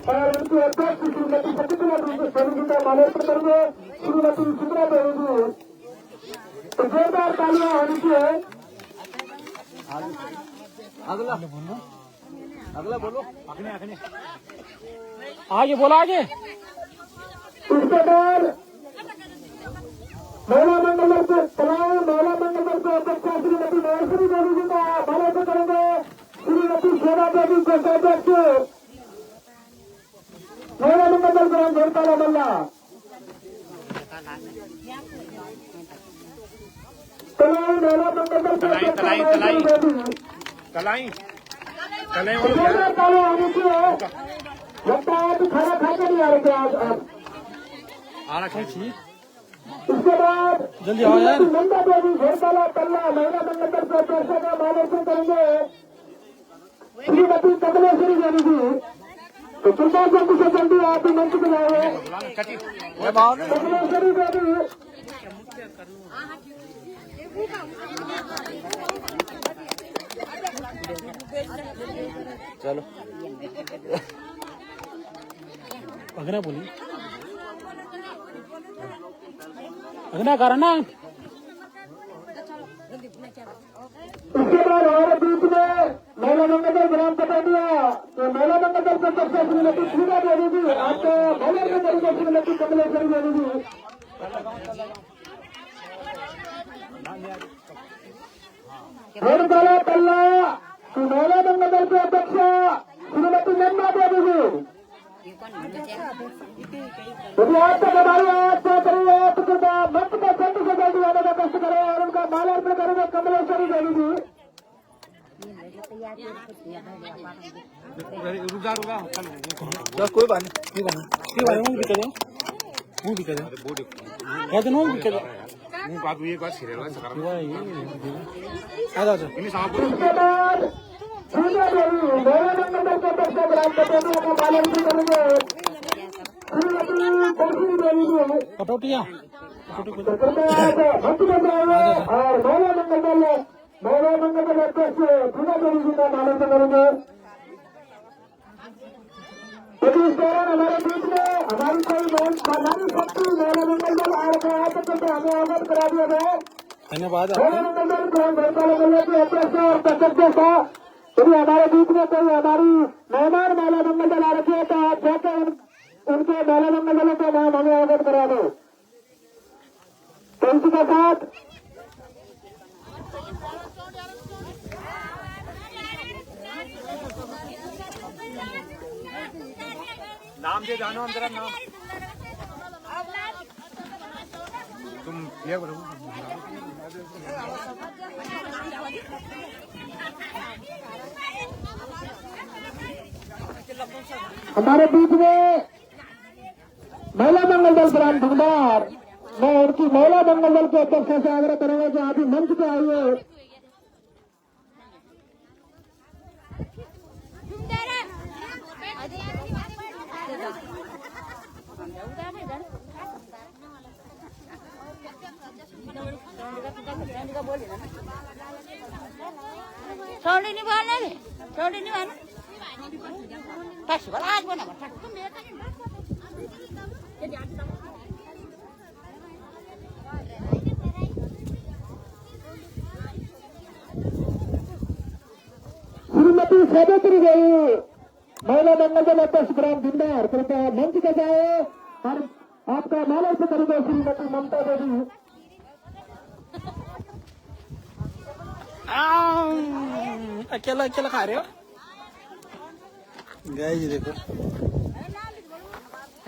और उनकी अध्यक्ष श्रीमती शकुंतला देवी जी का माल्यार्पण करेंगे। श्रीमती सुंदरा देवी जी तो जोरदार तालियां होनी चाहिए। अगला बोलो आगे बोला आगे। इसके बाद महिला मंडल के तमाम महिला मंडल के अध्यक्ष श्रीमती महेश्वरी देवी जी का माल्यार्पण करेंगे। श्रीमती शोभा देवी को अध्यक्ष महिला मंडल ग्राम घोषाला मल्ला तलाई महिला मंडल के तलाई लगता है कि खाना खाकर नहीं आ रहे थे आज इसके बाद जल्दी आओ यार। नंदा देवी घोषाला तल्ला महिला मंडल के अध्यक्ष का माल्यार्पण करेंगे। श्रीमती कमलेश्वरी देवी जी तो कृपया जल्दी से जल्दी आप ही मंच पे जाओगे। कमलेश्वरी देवी चलो अगना बोली अगना कारण इसके बाद हमारे बीच में महिला मंडल ग्राम पटानिया तो महिला मंडल के अध्यक्ष श्रीमती सुधा देवी जी आपको महिला मंडल के श्रीमती कमलेश्वरी देवी जी घोषाला तल्ला कि महिला मंगल दल के अध्यक्ष श्रीमती नंदा देवी जी, यदि आप तक हमारी आवाज पहुंच रही है तो कृपया मंच के जल्द से जल्दी आने का कष्ट करें और उनका माल्यार्पण करेंगे कमलेश्वरी देवी जी। कोई बात नहीं मुंह भी करो मुंह भी करो इसके बाद पूजा देवी महिला मंगल दल के अध्यक्ष ग्राम कटौतिया का माल्यार्पण करेंगे श्रीमती तुलसी देवी जी। कटौतिया और महिला मंगल दल अध्यक्ष पूजा देवी जी का माल्यार्पण करेंगे। यदि इस दौरान हमारे बीच में हमारी कोई सामान्य शक्ति महिला मंगल दल आ रखा है तो कृपया हमें अवगत करा दिया जाए। धन्यवाद। महिला मंगल दल ग्राम गौशाला मेले के अध्यक्ष और प्रत्यक्ष था, यदि हमारे बीच में कोई हमारी मेहमान महिला मंगल दल आ रखी है तो आप जाकर उनके महिला मंगल दलों का नाम हमें अवगत करा दो। तो इसी के साथ नाम दे जानो अंदर नाम तुम ये करो। हमारे बीच में महिला मंगल दल ग्राम भंडार, मैं उनकी महिला मंगल दल के अध्यक्ष से आग्रह करूंगा कि आप ही मंच पे आइए। छोड़ी नहीं बोलना रे, छोड़ी नहीं बोलना। बस वाला आज बना बस। श्रीमती सैदत्री देवी महिला मंगल दल अध्यक्ष ग्राम भिंडार, कृपया मंच पे जाए और आपका माल्यार्पण करेंगे श्रीमती ममता देवी। अकेला अकेला खा रहे हो गाय जी, देखो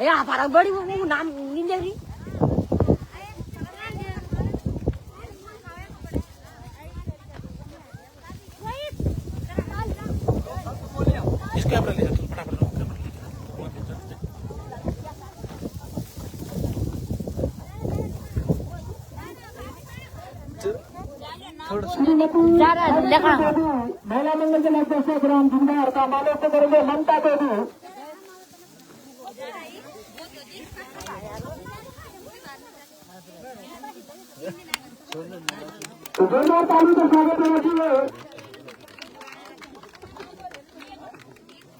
यहाँ फरक बड़ी वो नाम नहीं दे रही। इस कैमरा ले जा तू फटाफट महिला मंगल दल अध्यक्ष ग्राम भिंडार का माल्यार्पण करेंगे ममता देवी। जोरदार ताली का स्वागत होना चाहिए।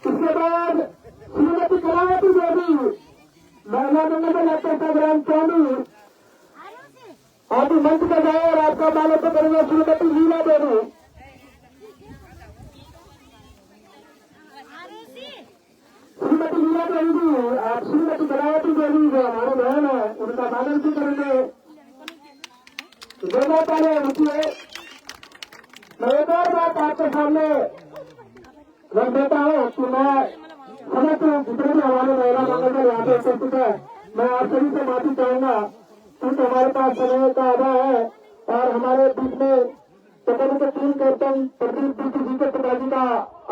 इसके बाद श्रीमती कलावती देवी महिला मंगल दल अध्यक्ष ग्राम चौनी, आप मंच पर जाए और आपका माल्यार्पण करेंगे श्रीमती लीला देवी। श्रीमती लीला देवी जी, आप श्रीमती कलावती देवी जो हमारी बहन है उनका माल्यार्पण करेंगे। जोरदार तालियां रुकिए। मैं एक और बात आपके सामने रख देता हूँ कि मैं समस्त जितने भी हमारे महिला मंगल दल यहाँ पे उपस्थित है, मैं आप सभी से माफी चाहूंगा क्योंकि हमारे पास समय का अभाव है और हमारे बीच में टकरी के टीम कैप्टन प्रदीप जी के पिताजी का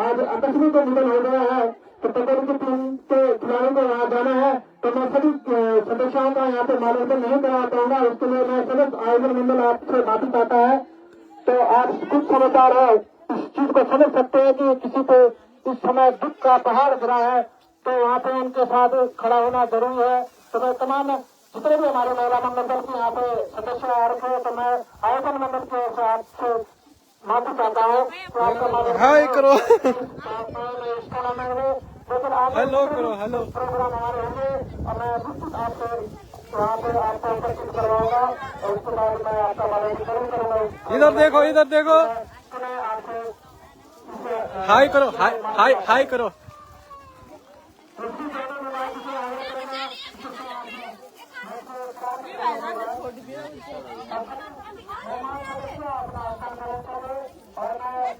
आज आकस्मिक निधन हो गया है, तो टकरी की टीम के खिलाड़ियों को वहाँ जाना है, तो मैं सभी सदस्यों का यहाँ पे माल्यार्पण नहीं करा पाऊंगा। उसके लिए मैं समस्त आयोजन मंडल आपसे माफी चाहता है। तो आप कुछ समझदार है, इस चीज को समझ सकते हैं कि किसी को इस समय दुख का पहाड़ गिरा है तो वहाँ पे उनके साथ खड़ा होना जरूरी है। तो मैं तमाम जितने भी हमारे महिला मंडल दल के यहाँ पे सदस्य आ रखे हैं, तो मैं आयोजन मंडल की ओर से आपसे माफी चाहता हूँ। तो आपका हाय करो लेकिन आप हेलो करो हेलो प्रोग्राम हमारे होंगे और मैं निश्चित आपसे वहाँ पे आपको उपस्थित करवाऊंगा और उसके बाद मैं आपका माल्यार्पण करूंगा। इधर देखो इधर देखो आपसे हाय करो हाय हाय हाय करो। अपना बैट्समैन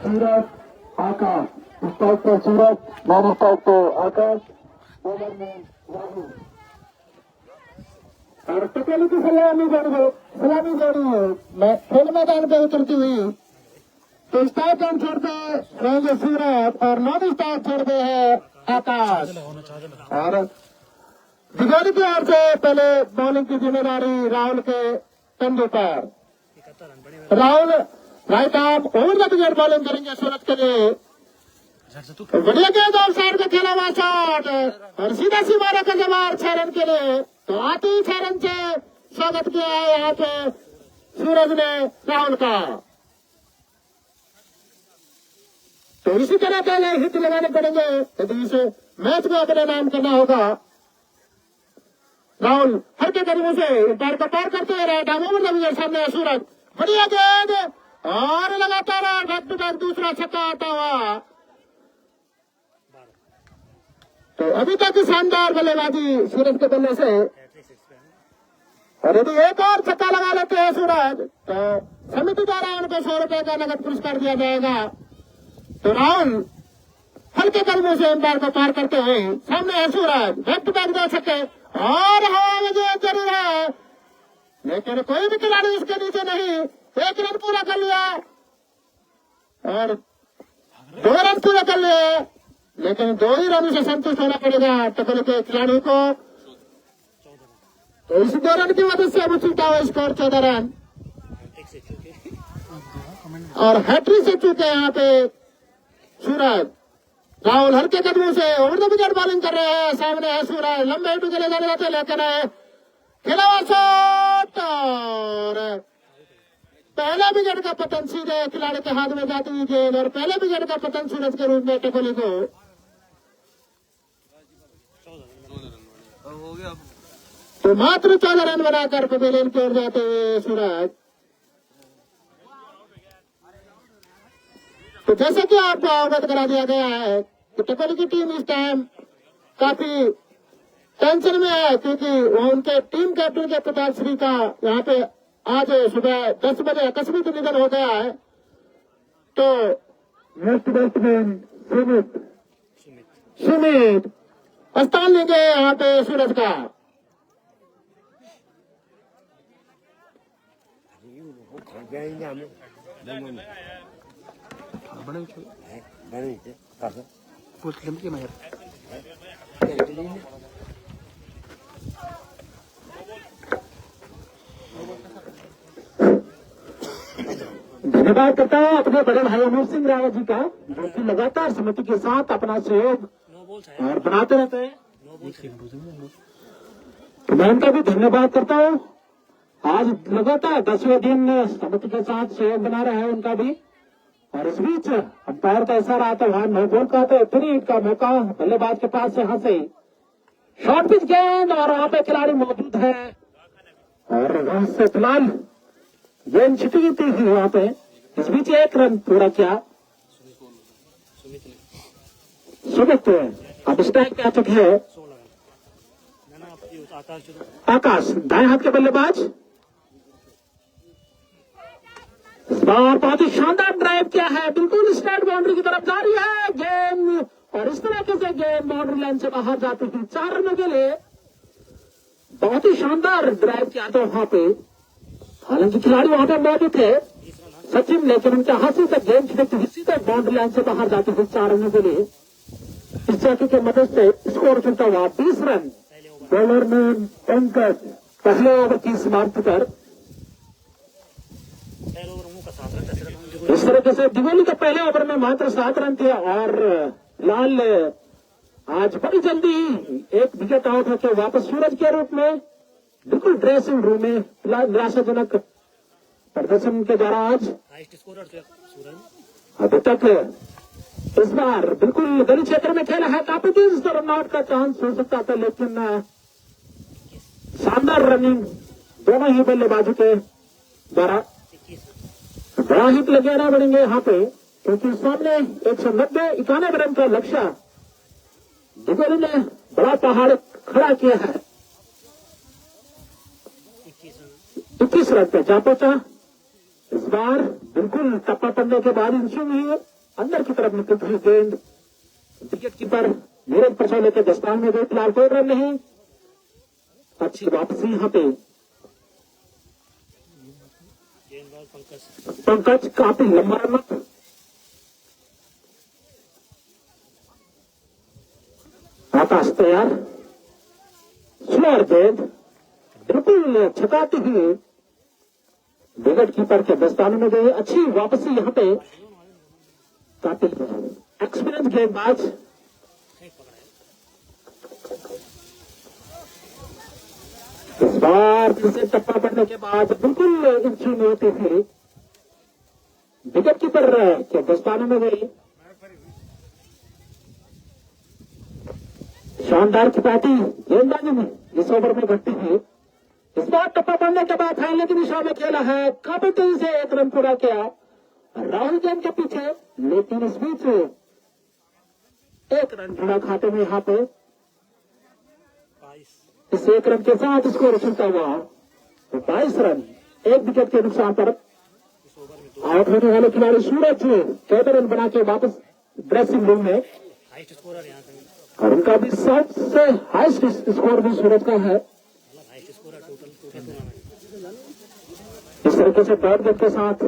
सूरज आकाश, स्ट्राइक पे सूरज, नॉन स्ट्राइक पे आकाश, बॉलर में राहुल। और पटेल की सलामी दे रही है। मैं खेल मैदान पे उतरती हुई तो स्ट्राइक एंड छोड़ते रहेंगे सूरज और नॉन स्ट्राइक छोड़ते हैं आकाश। और दिगोली की ओर से पहले बॉलिंग की जिम्मेदारी राहुल के कंधे पर। Rahul right arm over the wicket bowling करेंगे सूरज के लिए। बढ़िया गेंद ऑफ साइड का खेला हुआ शॉट और सीधा सीमारे का जवाब 6 रन के लिए। तो आते ही 6 रन से स्वागत किया है यहाँ पे सूरज ने राहुल का। तो इसी तरह पहले हिट लगाने पड़ेंगे यदि इसे मैच में अपने नाम करना होगा। राहुल हल्के कदमों से पैर को पार करते हुए right arm over the wicket, सामने सूरज बढ़िया गेंद और लगातार बैक टू बैक दूसरा छक्का आता हुआ। तो अभी तक शानदार बल्लेबाजी सूरज के बल्ले से। और यदि एक और छक्का लगा लेते हैं सूरज तो समिति द्वारा उनको 100 रुपए का नगद पुरस्कार दिया जाएगा। तो राहुल हल्के कदमों से एम्पायर को पार करते हुए सामने है सूरज, बैक टू बैक 2 छक्के और हवा में गेंद जरूर है लेकिन कोई भी खिलाड़ी उसके नीचे नहीं। 1 रन पूरा कर लिया और 2 रन पूरा कर लिए लेकिन 2 ही रन से संतुष्ट होना पड़ेगा टकल के खिलाड़ी को। तो इस 2 रन की वजह से अब चुका हुआ स्कोर 14 रन और हैट्रिक से चुके यहाँ पे सूरज। राहुल हल्के कदमों से ओवर द विकेट बॉलिंग कर रहे हैं, सामने है सूरज, लंबे हिट के लिए जाने जाते लेकिन खेला हुआ शॉट और पहला विकेट का पतन सीधे खिलाड़ी के हाथ में जाती हुई गेंद और पहले विकेट का पतन सूरज के रूप में टकोली को। तो मात्र 14 रन बनाकर पवेलियन की ओर जाते हुए सूरज। तो जैसे कि आपको अवगत करा दिया गया है कि टकोली की टीम इस टाइम काफी टेंशन में है क्योंकि उनके टीम कैप्टन के प्रताप श्री का यहाँ पे आज सुबह 10 बजे आकस्मिक निधन हो गया है। तो नेक्स्ट बैट्समैन सुमित स्थान लेंगे यहाँ पे सूरज का। धन्यवाद करता हूँ अपने बड़े भाई अमर सिंह रावत जी का जो कि लगातार समिति के साथ अपना सहयोग और बनाते रहते हैं। तो मैं उनका भी धन्यवाद करता हूँ। आज लगातार 10वें दिन समिति के साथ सहयोग बना रहे हैं उनका भी। और इस बीच अंपायर का इशारा आता वहां नो बॉल का तो 3 हिट का मौका बल्लेबाज के पास से से शॉर्ट पिच गेंद और वहां पे खिलाड़ी मौजूद है और वहां से फिलहाल गेंद छिपी थी वहां पे। इस बीच 1 रन पूरा किया सुमित। अब स्ट्राइक पे आ चुकी है आकाश, दाएं हाथ के बल्लेबाज। इस बार बहुत ही शानदार ड्राइव किया है, बिल्कुल स्ट्रेट बाउंड्री की तरफ जा रही है गेंद और इस तरीके से गेंद बाउंड्री लाइन से बाहर जाती थी 4 रनों के लिए। बहुत ही शानदार ड्राइव किया था वहां पे। हालांकि खिलाड़ी वहां पर मौजूद थे सचिन, लेकिन उनके हाथ से तक गेंद छिड़कती हुई सीधे बाउंड्री लाइन से बाहर जाती थी 4 रनों के लिए। इस चौकी की मदद से स्कोर चलता हुआ 20 रन। बॉलर में पंकज पहले ओवर की समाप्ति पर। इस तरीके से दिवेली के पहले ओवर में मात्र 7 रन थे और लाल आज बड़ी जल्दी 1 विकेट आउट होकर वापस सूरज के रूप में बिल्कुल ड्रेसिंग रूम में निराशाजनक प्रदर्शन के द्वारा आज अभी तक इस बार बिल्कुल गली क्षेत्र में खेला है। काफी तेज रन आउट का चांस हो सकता था लेकिन शानदार रनिंग दोनों ही बल्लेबाजों के द्वारा बड़ा हिट लगे रहना पड़ेंगे यहाँ पे क्योंकि सामने 190-91 रन का लक्ष्य दिगोली ने बड़ा पहाड़ खड़ा किया है। 21 रन पे जा पहुंचा। इस बार बिल्कुल टप्पा पड़ने के बाद इंचिंग हुई अंदर की तरफ निकलती हुई गेंद विकेट कीपर नीरज पछौले के दस्तान में गई। फिलहाल कोई रन नहीं। अच्छी वापसी यहाँ पे पंकज काफी लंबा रन। आकाश तैयार। स्लोअर गेंद बिल्कुल छकाती हुई विकेट कीपर के दस्ताने में गई। अच्छी वापसी यहाँ पे काफी एक्सपीरियंस गेंदबाज इस बार फिर से टप्पा पड़ने के बाद बिल्कुल इंची नहीं होती थी। विकेट कीपर के दस्ताने में गई। शानदार किफायती गेंदबाजी में इस ओवर में घटती है। इस बार टप्पा पड़ने के बाद फाइनल की दिशा में खेला है। काफी तेजी से 1 रन पूरा किया राहुल गेंद के पीछे, लेकिन इस बीच 1 रन जुड़ा खाते में यहाँ पे। इस 1 रन के साथ स्कोर चलता हुआ 22 रन 1 विकेट के नुकसान पर आउट होने वाले खिलाड़ी सूरज 14 रन बना के वापस ड्रेसिंग रूम में। और उनका भी सबसे हाईएस्ट स्कोर भी सूरज का है। इस तरीके से बैट गेंद के साथ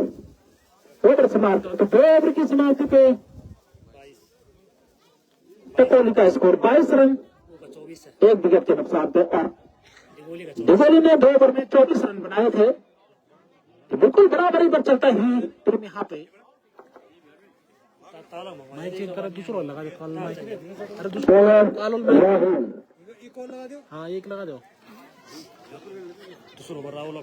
ओवर समाप्त हो तो 2 ओवर की समाप्ति पे टकोली का स्कोर 22 रन 1 विकेट के नुकसान पे। और दिगोली ने 2 ओवर में 24 रन बनाए थे तो बिल्कुल बराबरी पर चलता ही टीम यहाँ पे। माइक चेंज कर दूसरा लगा दे कॉल माइक। अरे दूसरा कॉल लगा दो। हाँ एक लगा दो। दूसरा ओवर राहुल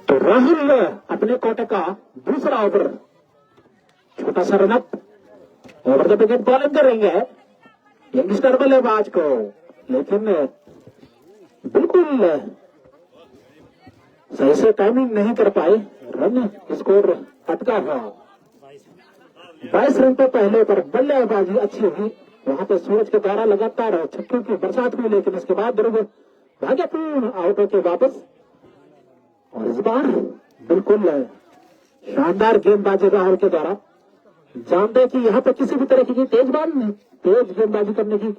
तो राहुल अपने कोटे का दूसरा ओवर छोटा सा run up over the wicket bowling करेंगे यंगस्टर बल्लेबाज को, लेकिन बिल्कुल सही से टाइमिंग नहीं कर पाए। रन स्कोर अटका हुआ 22 रन पे पहले पर बल्लेबाजी अच्छी हुई। वहां पे सूरज के द्वारा लगातार छक्कों की बरसात हुई, लेकिन उसके बाद भाग्यपूर्ण आउट होकर वापस। और इस बार बिल्कुल शानदार गेंदबाजी राहुल के द्वारा। जानते कि यहाँ पे किसी भी तरह की तेज गेंदबाजी करने की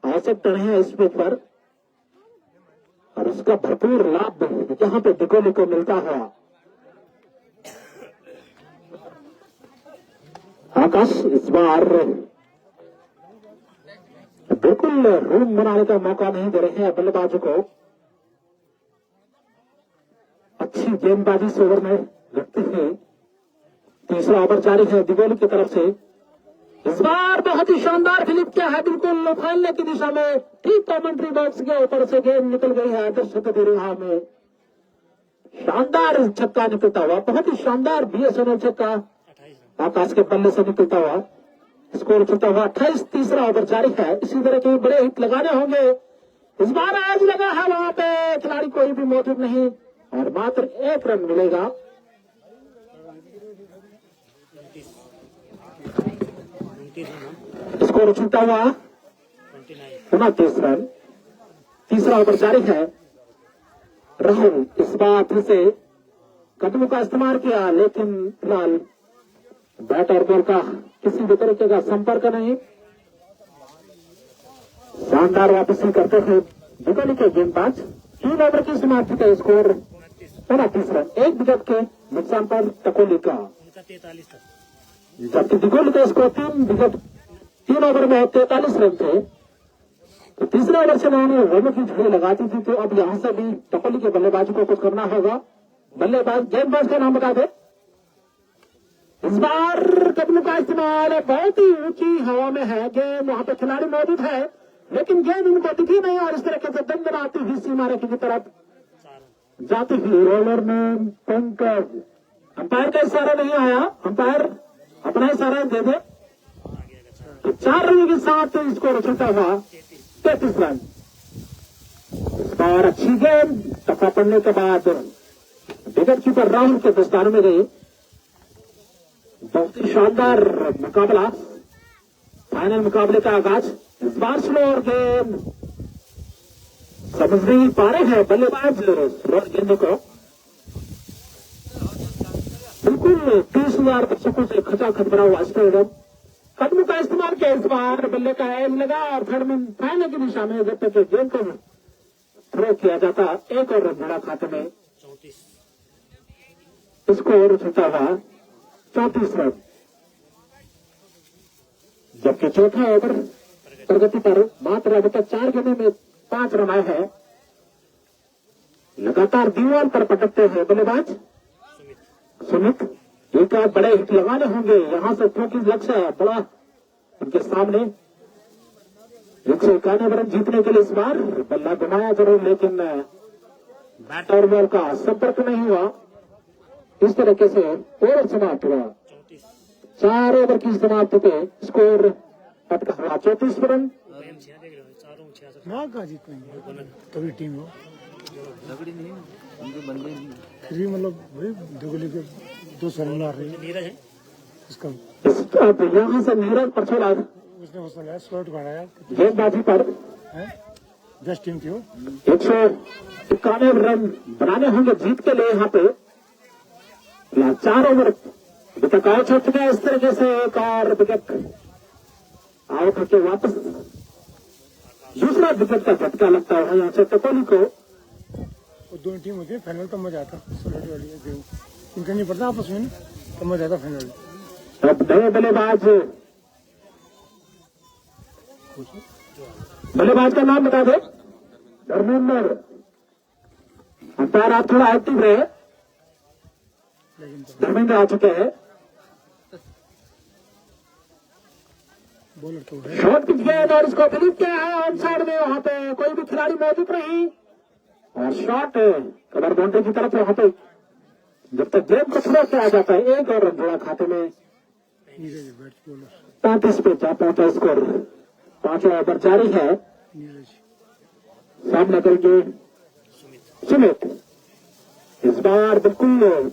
आवश्यकता नहीं है इस पिच पर, और उसका भरपूर लाभ यहाँ पे दिगोली को मिलता है। आकाश इस बार बिल्कुल रूम बनाने का मौका नहीं दे रहे हैं बल्लेबाजों को। अच्छी गेंदबाजी से ओवर में घटती है। तीसरा ओवर जारी है दिगोली की तरफ से। इस बार बहुत ही शानदार फिलिप किया है, बिल्कुल फाइनल की दिशा में ठीक कमेंट्री बॉक्स के ऊपर से गेंद निकल गई है दर्शक की निगाह में। शानदार छक्का निकलता हुआ, बहुत ही शानदार बीएसएनएल छक्का आकाश के बल्ले से निकलता हुआ। स्कोर चलता हुआ 28। तीसरा ओवर जारी है। इसी तरह के बड़े हिट लगाने होंगे। इस बार आज लगा है, वहां पे खिलाड़ी कोई भी मौजूद नहीं और मात्र 1 रन मिलेगा। स्कोर छूटा हुआ 29 रन। तीसरा ओवर जारी है। राहुल इस बार फिर से कदमों का इस्तेमाल किया, लेकिन फिलहाल बैट और बॉल का किसी भी तरीके का संपर्क नहीं। शानदार वापसी करते हुए दिगोली के गेंदबाज। 3 ओवर की समाप्ति का स्कोर 29 रन 1 विकेट के नुकसान पर टकोली का। जबकि दिगोली का स्कोर 3 ओवर में 43 रन थे। तो तीसरे ओवर से उन्होंने रनों की झड़ी लगाती थी, तो अब यहां से भी टकोली के बल्लेबाजों को कुछ करना होगा। बल्लेबाज गेंदबाज का नाम बता दे। इस बार कदमों का इस्तेमाल बहुत ही ऊंची हवा में है गेंद, वहां पे खिलाड़ी मौजूद है लेकिन गेंद उनको दिखी नहीं और इस तरीके से दंडनाती हुई सीमा रेखा की तरफ जाती हुई। रोलर में पंकज, अंपायर का इशारा नहीं आया, अंपायर अपना इशारा दे दे। तो 4 रन के साथ स्कोर चलता हुआ 33 रन। इस बार अच्छी गेंद टप्पा पड़ने के बाद विकेट कीपर राहुल के दस्ताने में गए। बहुत ही शानदार मुकाबला, फाइनल मुकाबले का आगाज। इस बार स्लोअर गेंद समझ नहीं पा रहे हैं बल्लेबाज स्लोअर गेंद को। बिल्कुल 30,000 दर्शकों से खचाखच भरा हुआ स्टेडियम। कदम का इस्तेमाल किया इस बार, बल्ले का एम लगा और थर्ड फाइनल की दिशा में जब तक गेंद को थ्रो किया जाता। एक और रन जोड़ा खाते में। 34 स्कोर छूटा हुआ 34 रन। जबकि चौथा ओवर प्रगति पर मात्र अभी तक 4 गेंदों में 5 रन आए हैं। लगातार दीवार पर पटकते हैं बल्लेबाज सुमित। एक और बड़े हिट लगाने होंगे यहाँ से, क्योंकि लक्ष्य है बड़ा उनके सामने। 191 रन जीतने के लिए इस बार बल्ला घुमाया जरूर, लेकिन बैट और बॉल का संपर्क नहीं हुआ। इस तरीके से ओवर समाप्त हुआ। 4 ओवर की समाप्ति पे स्कोर अटका हुआ 34 रन। ना जीतने तभी टीम हो फिर भी मतलब भाई दुगली के 200 रन मार रही है। नीरज है इसका अब यहाँ से नीरज परसोला उसने हौसला शॉट बनाया गेंदबाजी पर है, बेस्ट टीम थी वो। 191 रन बनाने होंगे जीत के लिए। यहाँ पे 4 ओवर अभी तक आउट हो चुके हैं। इस तरीके से एक और विकेट आउट होकर वापस दूसरा विकेट का झटका लगता है यहाँ से टकोली को। वो दोनों टीम होती है फाइनल, तब मजा आता सोलह वाली गेम इनका नहीं पड़ता आपस में, तब मजा आता फाइनल। अब नए बल्लेबाज का नाम बता दो। धर्मेंद्र। अंपायर आप थोड़ा एक्टिव रहे। धर्मेंद्र आ चुके हैं। बॉलर तो है शॉट पिच गेंद और इसको फिलिप किया है ऑन साइड में। वहां पे कोई भी खिलाड़ी मौजूद नहीं और शॉट कवर बाउंड्री की तरफ। वहां पे जब तक गेंद को थ्रो किया जाता है एक और रन जोड़ा खाते में। 35 पे जा पहुंचा स्कोर। 5वां ओवर जारी है। सामने करेंगे सुमित। इस बार बिल्कुल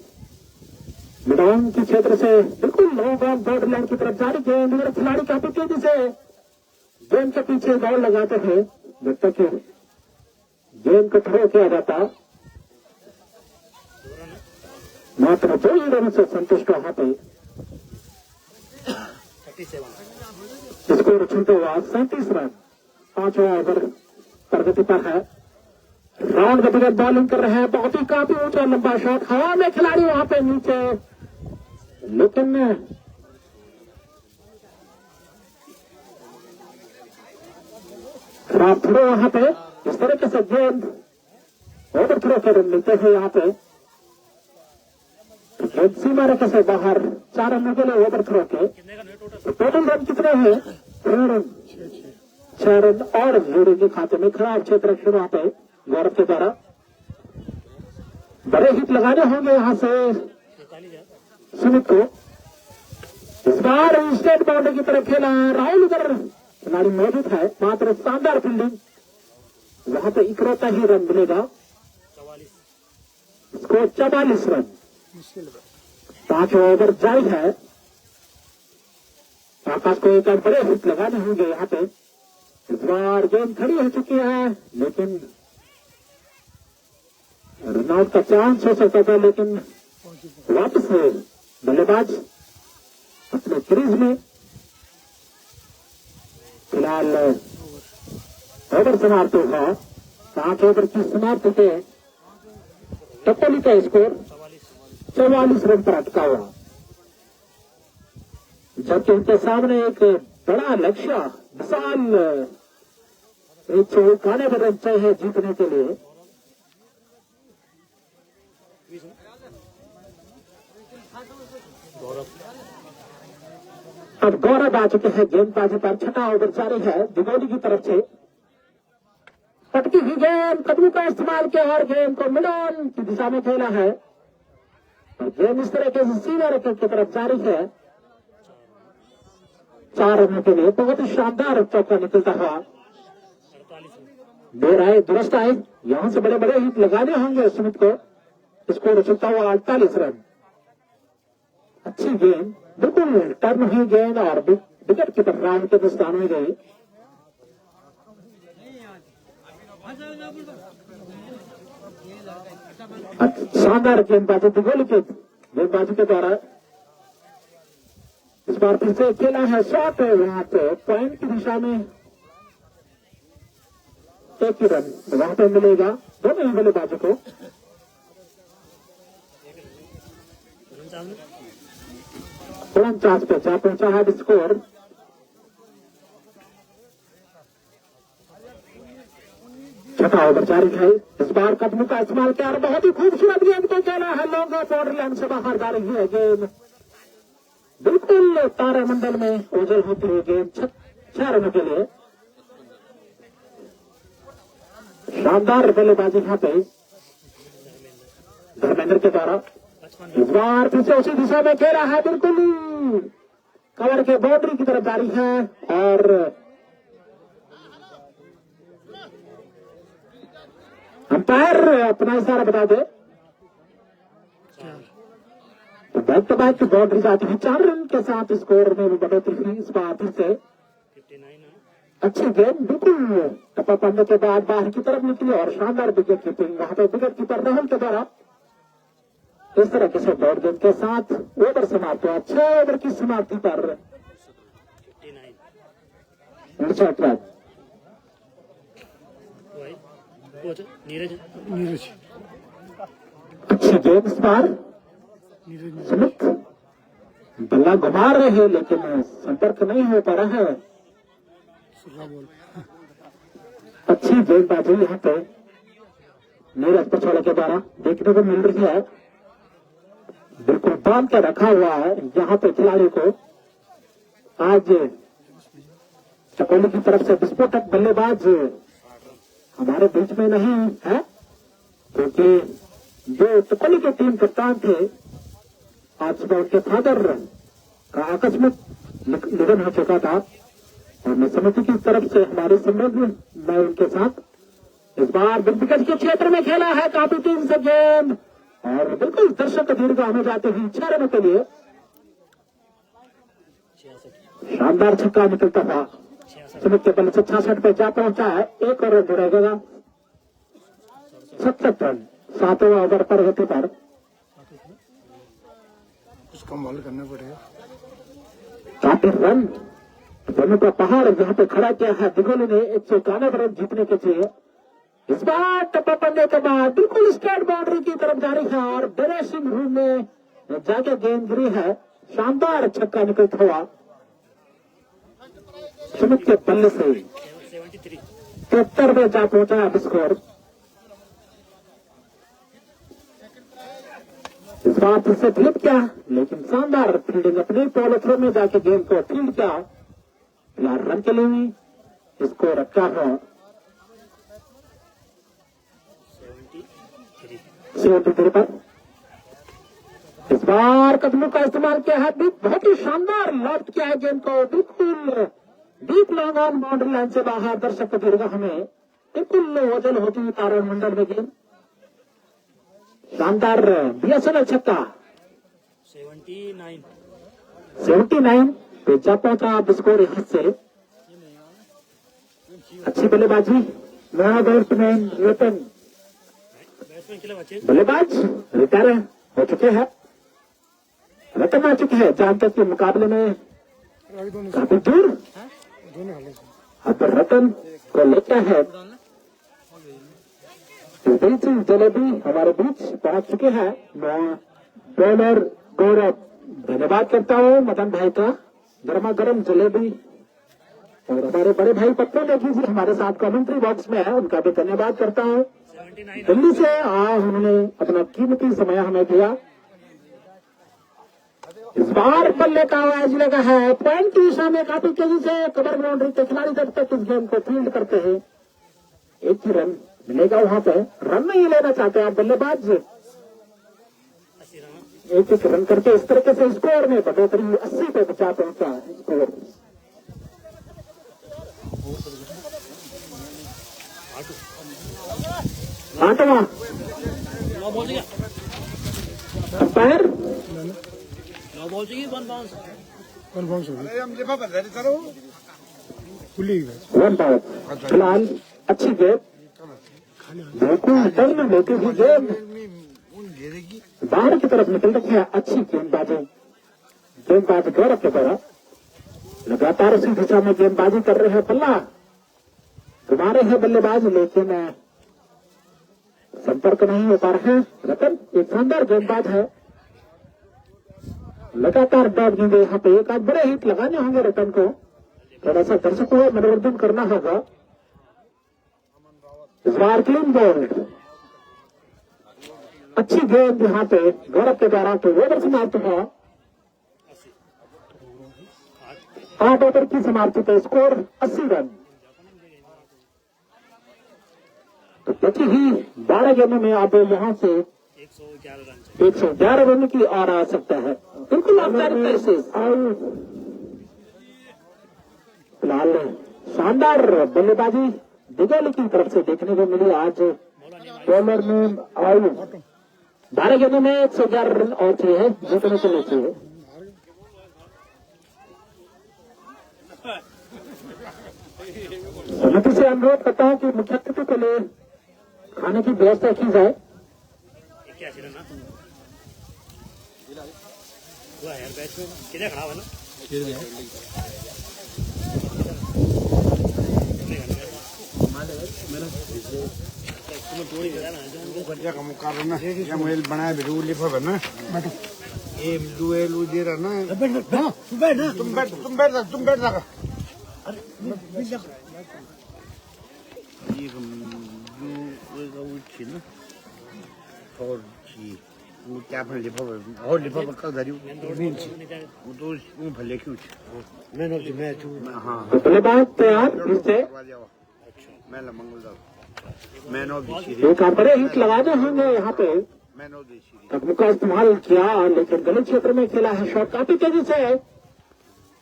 मिडाउन के क्षेत्र से बिल्कुल लॉन्ग ऑन बॉर्डर लाइन की तरफ जारी गेंद। मेरे खिलाड़ी काफी तेजी से गेंद के पीछे दौड़ लगाते हैं जब तक गेंद को थ्रो किया जाता। मात्र 2 ही रन से संतुष्ट वहां पे। 37 स्कोर छूटे हुआ 37 रन। 5वां ओवर प्रगति पर है। राउंड के बगैर बॉलिंग कर रहे हैं। बहुत ही काफी ऊंचा लंबा शॉट हवा में, खिलाड़ी वहां पे नीचे, लेकिन खराब थ्रो वहां पे। इस तरीके से गेंद ओवर थ्रो के रन मिलते हैं यहाँ पे। गेंद सीमा रेखा से बाहर 4 रन के लिए ओवर थ्रो के। टोटल रन कितने हैं? 3 रन। 6 रन और जोड़ी के खाते में। खराब क्षेत्र शुरू वहां पे गौरव के द्वारा बड़े हिट लगाने होंगे यहाँ से सुमित को। इस बार स्टेट बाउंड्री की तरफ खेला राहुल। उधर खिलाड़ी मौजूद है। मात्र शानदार फील्डिंग। वहां पे इकलौता ही रन मिलेगा। Score 44 run. 5वां ओवर जारी है। आकाश को एक बड़े हिट लगाने होंगे यहाँ पे। इस बार गेंद खड़ी हो चुकी है, लेकिन रनआउट का चांस हो सकता था, लेकिन वापस बल्लेबाज अपने क्रीज में। फिलहाल ओवर समाप्त हुआ। 5 ओवर की समाप्ति पे टपोली का स्कोर 44 रन पर अटका हुआ। जबकि उनके सामने एक बड़ा लक्ष्य, विशाल 191 रन चाहिए जीतने के लिए। अब गौरव आ चुके हैं गेंदबाजी पर। 6वां ओवर जारी है दिगोली की तरफ से। पटकी हुई गेंद, कदमों का इस्तेमाल किया और गेंद को मिड ऑन की दिशा में खेला है और गेंद इस तरह से सीधा रन की तरफ जारी है। 4 रनों के लिए बहुत ही शानदार चौका निकलता हुआ। देर आए दुरुस्त आए। यहां से बड़े बड़े हिट लगाने होंगे सुमित को। स्कोर चलता हुआ 48 रन। अच्छी गेंद, बिल्कुल टर्न हुई गेंद और विकेट कीपर राम के स्थान में गई। शानदार गेंदबाजी दिगोली के गेंदबाजी के द्वारा इस बार फिर से खेला है शॉट है वहां पे पॉइंट की दिशा में 1 रन वहां पे मिलेगा दोनों ही बल्लेबाजों को। 49 पे जा पहुंचा है स्कोर। छठा ओवर जारी है। इस बार कदमों का इस्तेमाल किया और बहुत ही खूबसूरत गेंद को खेला है। लॉन्ग बॉर्डर लाइन से बाहर जा रही है गेंद, बिल्कुल तारामंडल में ओझल होती हुई गेंद 6 रनों के लिए। शानदार बल्लेबाजी यहाँ पे धर्मेंद्र के द्वारा। इस बार फिर से उसी दिशा में खेला है, बिल्कुल कवर के बाउंड्री की तरफ जारी है और अंपायर अपना इशारा बता दे तो बैक टू बैक बाउंड्री जाती है। 4 रन के साथ स्कोर में भी बढ़ोतरी हुई। इस बार फिर से अच्छी गेंद, बिल्कुल टप्पा पड़ने के बाद बाहर की तरफ निकली और शानदार विकेट कीपिंग वहां पर विकेट कीपर राहुल के द्वारा। इस तरह के डॉट गेंद के साथ ओवर समाप्त हुआ। 6 ओवर की समाप्ति पर 59 रन। नीरज अच्छी गेंद इस बार सुमित बल्ला घुमा रहे हैं लेकिन संपर्क नहीं हो पा रहा है। अच्छी गेंदबाजी यहाँ पे नीरज पछवाड़े के द्वारा देखने को मिल रही है। बिल्कुल बांध के रखा हुआ है यहाँ पे खिलाड़ी को। आज चकोली की तरफ से विस्फोटक बल्लेबाज हमारे बीच में नहीं है क्योंकि जो चकोली के टीम कप्तान थे आज सुबह उनके फादर का आकस्मिक निधन हो चुका था और मैं समिति की तरफ से हमारे संबंध में उनके साथ इस बार विकेट के क्षेत्र में खेला है काफी टीम से गेंद और बिल्कुल दर्शक दीर्घा में जाते हुए 6 रनों के लिए शानदार छक्का निकलता था। सुमित के बल्ले से 66 पे जा पहुंचा है। 1 और रन जुड़ेगा। 67 रन 7वें ओवर पर होते पर उसका मॉल करना पड़ेगा। काफी रन दोनों का पहाड़ यहाँ पे खड़ा किया है दिगोली ने 191 रन जीतने के लिए। इस बार टप्पा पड़ने के बाद बिल्कुल स्ट्रेट बाउंड्री की तरफ जा रही है और ड्रेसिंग रूम में जाके गेंद गिरी है। शानदार छक्का निकलता हुआ सुमित के बल्ले से 73 में जा पहुंचा है स्कोर। इस बार फिर से फ्लिप किया लेकिन शानदार फील्डिंग अपने पॉलो थ्रो में जाके गेंद को फील्ड किया। रन के लिए स्कोर रखा है 73 पर। इस बार कदमों का इस्तेमाल किया है, बहुत ही शानदार लॉफ्ट किया है गेंद को बिल्कुल deep long on boundary line से बाहर। दर्शक दीर्घा हमें बिल्कुल ओझल होती हुई तारामंडल में गेंद। शानदार बीएसएनएल छक्का 79 पे जा पहुंचा आप स्कोर यहाँ से। अच्छी बल्लेबाजी नया बैट्समैन रतन बल्लेबाज रिटायर हो चुके हैं। रतन आ चुके हैं जानते के मुकाबले में काफी दूर। अब रतन को लेता है जलेबी हमारे बीच पहुंच चुके हैं। मैं ट्रेनर गौरव धन्यवाद करता हूँ मदन भाई का गर्मा गर्म जलेबी और हमारे बड़े भाई पप्पू नेगी जी हमारे साथ कमेंट्री बॉक्स में है उनका भी धन्यवाद करता हूँ। दिल्ली से उन्होंने अपना कीमती समय हमें दिया। इस बार बल्ले का आवाज लगा है पॉइंट की दिशा में काफी तेजी से कवर बाउंड्री के खिलाड़ी जब तक इस गेम को फील्ड करते हैं 1 ही रन मिलेगा। वहां पे रन नहीं लेना चाहते आप बल्लेबाज 1 रन करके इस तरीके से स्कोर में बढ़ोतरी 80 पे बचा पहुंचा स्कोर। आठवां नौ बॉल चाहिए, अंपायर 9 बॉल चाहिए, 1 बाउंस। हम लिफाफा जारी करो वन बाउंस। फिलहाल अच्छी गेंद, बिल्कुल टर्न में लेती हुई गेंद बाहर की तरफ निकल रही है। अच्छी गेंदबाजी, गेंदबाज गौरव के द्वारा लगातार उसी दिशा में गेंदबाजी कर रहे हैं। बल्ला घुमा रहे हैं बल्लेबाज, लेकिन संपर्क नहीं हो पा रहे हैं। रतन एक शानदार गेंदबाज है, लगातार बैट गेंदे यहाँ पे। एक आध बड़े हिट लगाने होंगे रतन को, थोड़ा सा दर्शकों को मनोरंजन करना होगा। इस बार क्लीन बॉल, अच्छी गेंद यहाँ पे गौरव के द्वारा तो ओवर समाप्त हुआ। 8 ओवर की समाप्ति पे स्कोर 80 रन। तो बची ही 12 गेंदों में आप यहाँ से 111 रन की और आ सकता है। बिल्कुल औपचारिक से फिलहाल शानदार बल्लेबाजी दिगोली की तरफ से देखने को मिली आज। बॉलर में आयु 12 गेंदों में 111 रन और चाहिए जीतने के लिए चाहिए। समिति से अनुरोध करता हूं कि मुख्य अतिथि के लिए खाने की व्यवस्था की जाए। क्या सीधा ना हुआ यार, बैच में किधर खड़ा हुआ ना, बढ़िया का मुकाबला ना या मोबाइल बनाया भी रूल लिफाफा ना ये दुएल दे रहा ना। तुम बैठ जा वो क्या अपने लिफाफा और लिफाफा का धरी वो तो वो भले क्यों मैन ऑफ द मैच। हाँ बल्लेबाज तैयार इससे मैं मंगलदार मैन ऑफ द सीरीज। एक बड़े हिट लगाने होंगे यहाँ पे। मैन ऑफ द सीरीज तब का इस्तेमाल किया, लेकिन गलत क्षेत्र में खेला है। शॉट काफी तेजी से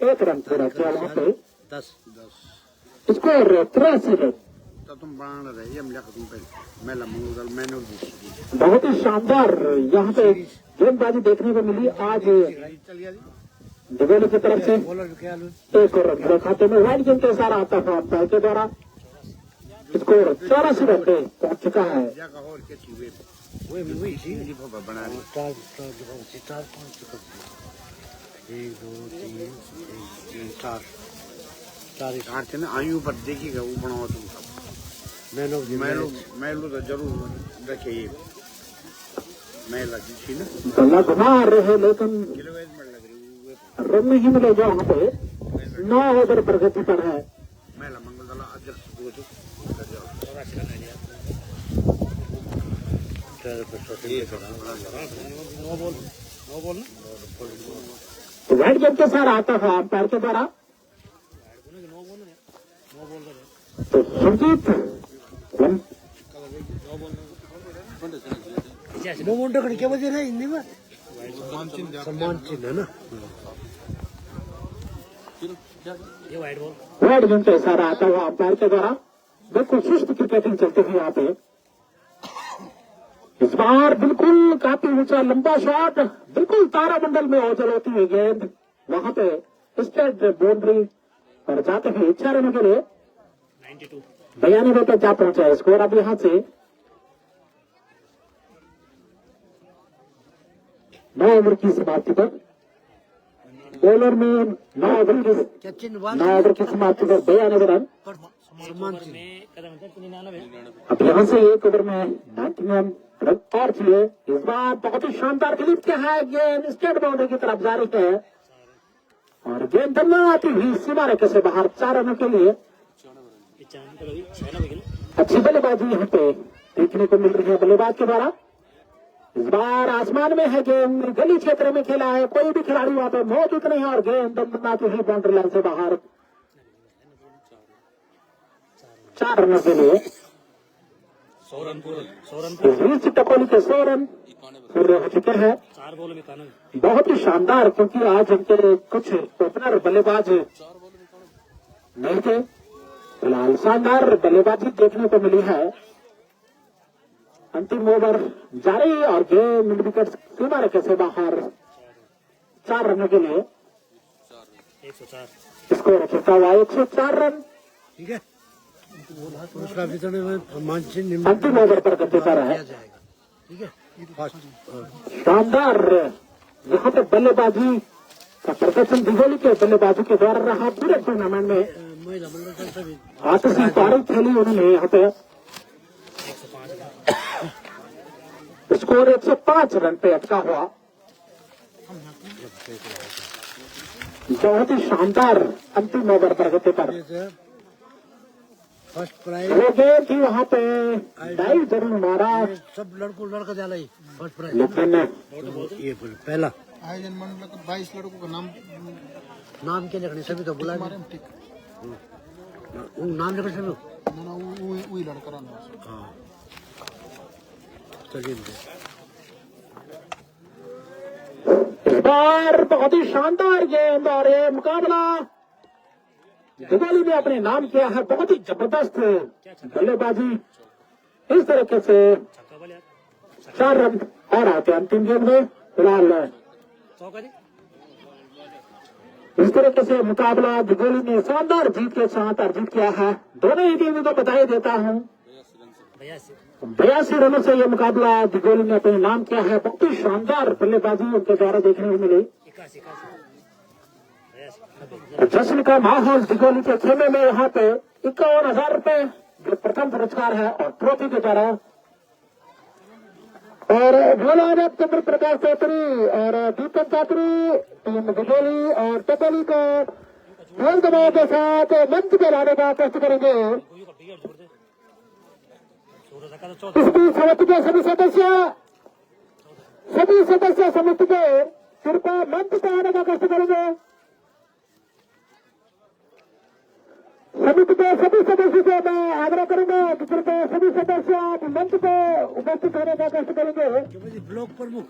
1 रन पूरा किया वहाँ पे। 10 स्कोर 83 रन। तो तुम बना रहे हम लिखा तुम पहले मैं मंगलदार मैन ऑफ द सीरीज। बहुत ही शानदार यहाँ पे गेंदबाजी देखने को मिली आज दिगोली की तरफ से। 1 रन पूरे खाते में। वाइड गेंद के सारा आता हुआ अंपायर के द्वारा स्कोर 84 रन पे पहुंच चुका है। लिफाफा बना रही 4 थे ना आयु पर देखिएगा वो बनाओ तुम सब। मैं लो तो जरूर देखिए मैं लगी थी ना बल्ला घुमा रहे, लेकिन किलोवेज में लग रही रन नहीं मिलेगा वहाँ पे। 9 ओवर प्रगति पर है। मैं मंगलदला अध्यक्ष तो वाइड गेंद के साथ आता हुआ अंपायर के द्वारा। तो सुरजीत क्या वजह है हिंदी में सम्मान चिन्ह है ना। ये वाइड बॉल, वाइड गेंद के साथ आता हुआ अंपायर के द्वारा। बिल्कुल सुस्त क्रिकेटिंग चलती हुई यहाँ पे। इस बार बिल्कुल काफी ऊंचा लंबा शॉट, बिल्कुल तारामंडल में ओझल होती हुई गेंद वहां पे स्ट्रेट बाउंड्री पर जाते हुए 6 रनों के लिए 92। 92 पे जा पहुंचा है स्कोर। अब यहाँ से 9 ओवर की समाप्ति पर बॉलर में 9 ओवर की समाप्ति पर 92 रन। अब यहाँ से 1 ओवर में 91 रन और चाहिए। इस बार बहुत ही शानदार क्लिप क्या है, गेंद स्टेट बाउंड्री की तरफ जा रही है और गेंद धन्ना आती हुई सीमा रेखा से बाहर 4 रनों के लिए। अच्छी बल्लेबाजी यहाँ पे देखने को मिल रही है बल्लेबाज के द्वारा। इस बार आसमान में है गेंद, गली क्षेत्र में खेला है, कोई भी खिलाड़ी वहां पे मौजूद नहीं है और गेंद दमदमाती हुई बाउंड्री लाइन से बाहर 4 रनों के लिए। 100 रन पूरे, 100 रन टपोली के 100 रन पूरे हो चुके हैं। 4 बॉल में 91। बहुत ही शानदार, क्योंकि आज हमके कुछ ओपनर बल्लेबाज नहीं थे फिलहाल शानदार बल्लेबाजी देखने को मिली है। अंतिम ओवर जारी और गेम मिड विकेट सीमा रेखा से बाहर 4 रनों के लिए 104 स्कोर खेलता हुआ 104 रन। ठीक है, उसका वितरण मानसिक अंतिम ओवर पर गति कर रहा है। ठीक है, शानदार यहाँ पे बल्लेबाजी का प्रदर्शन दिगोली के बल्लेबाजी के द्वारा रहा पूरे टूर्नामेंट में। महिला मंडल से भी आतिशी पारी खेली उन्होंने यहाँ पे। स्कोर 105 रन पे अटका हुआ। बहुत ही शानदार अंतिम ओवर प्रगति पर फर्स्ट प्राइज लगे कि वहाँ पे डाइव जरूर मारा, सब लड़का जाला ही फर्स्ट प्राइज। लेकिन ये पहला आयोजन मंडल के 22 लड़कों का नाम के लिखने सभी तो बुला नाम लिखने सभी वही लड़का रहना। हाँ चलिए इस बार बहुत ही शानदार गेंद और ये मुकाबला दिगोली ने अपने नाम किया है। बहुत ही जबरदस्त बल्लेबाजी। इस तरीके से 4 रन और आते अंतिम गेंद में। फिलहाल इस तरीके से मुकाबला दिगोली ने शानदार जीत के साथ अर्जित किया है। दोनों ही टीमों को बधाई देता हूँ। 82 रनों से यह मुकाबला दिगोली ने अपने नाम किया है। बहुत ही शानदार बल्लेबाजी उनके द्वारा देखने को मिली। जश्न का माहौल दिगोली के खेमे में यहाँ पे 51,000 रुपए जो प्रथम पुरस्कार है और ट्रॉफी के द्वारा और भोलानाथ चंद्र प्रकाश चौधरी और दीपक चात्री टीम दिगोली और टपोली को ढोल दबाव के साथ मंच पे लाने का कष्ट करेंगे। इस बीच समिति के सभी सदस्य समिति के कृपया मंच पे आने का कष्ट करेंगे। समिति के सभी सदस्यों से मैं आग्रह करूंगा कि कृपया सभी सदस्य आप मंच पे उपस्थित होने का कष्ट करेंगे। ब्लॉक प्रमुख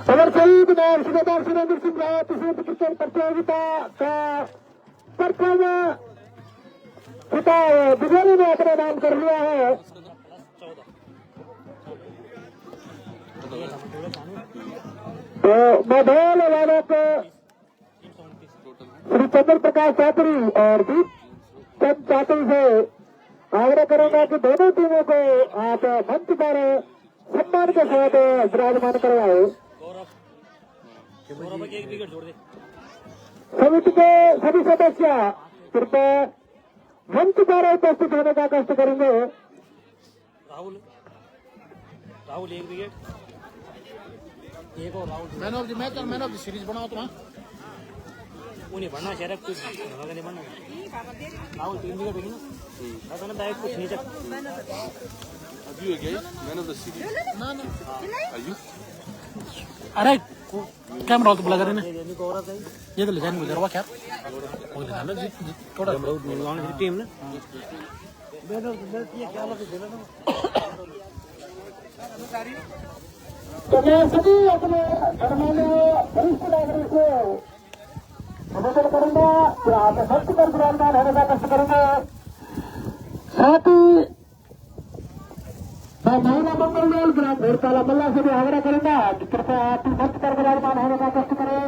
अमर शहीद नाम सूबेदार सुरेंद्र सिंह रावत क्रिकेट प्रतियोगिता का प्रथम खिताब दिगोली ने अपने नाम कर लिया है। तो मधोल वालों को श्री चंद्र प्रकाश चौधरी और दीपचंद चात्री से आग्रह करूंगा कि दोनों टीमों को आप मंच पर सम्मान के साथ विराजमान करवाए। समिति के सभी सदस्य कृपया मंच पर उपस्थित होने का कष्ट करेंगे। राहुल 1 विकेट, एक और Rahul man of the match और मैन ऑफ द सीरीज बनाओ तुम। उन्हें बढ़ना चाहिए कुछ नहीं बनना। राहुल 3 विकेट होगी ना, ऐसा ना डायरेक्ट कुछ नहीं अभी हो गया मैन ऑफ द सीरीज ना ना अरे कैमरा तो बुला कर ये तो ले जाने गुजरवा क्या वो ले जाना जी थोड़ा टीम ना तो मैं सभी अपने धर्मालय वरिष्ठ नागरिक को निवेदन करूंगा कि आप मंच पर विराजमान होने का कष्ट करेंगे। साथ ही मैं महिला मंडल में ग्राम घोड़ताला मल्ला से भी आग्रह करूंगा कि कृपया आप मंच पर विराजमान होने का कष्ट करें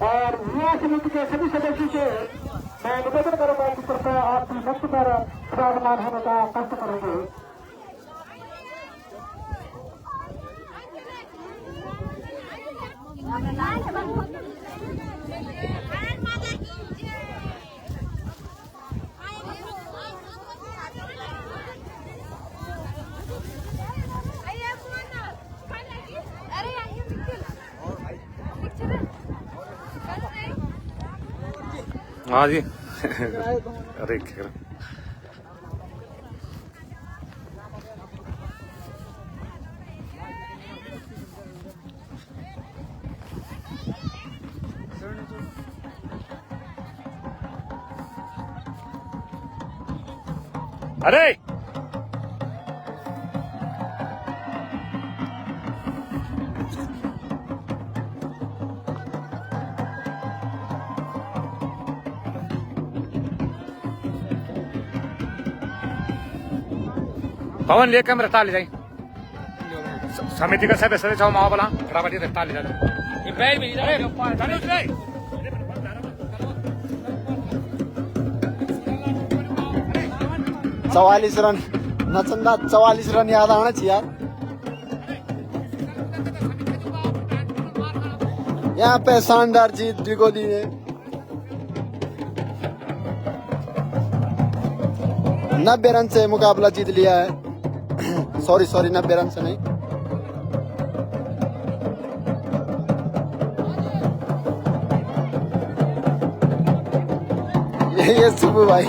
और युवा समिति के सभी सदस्यों से मैं निवेदन करूंगा कि कृपया आप मंच पर विराजमान होने का कष्ट करेंगे। हाँ जी अरे क्या अरे पवन लिए कैमरा ताली जाए समिति का सदस्य छौ माओ बोला फटाफट ये ताली जा ये बैल भी अरे 44 रन नचंदा 44 रन याद आना चाहिए यार। यहाँ पे शानदार जीत दिगोली ने 90 रन से मुकाबला जीत लिया है। सॉरी 90 रन से नहीं, ये सुबह भाई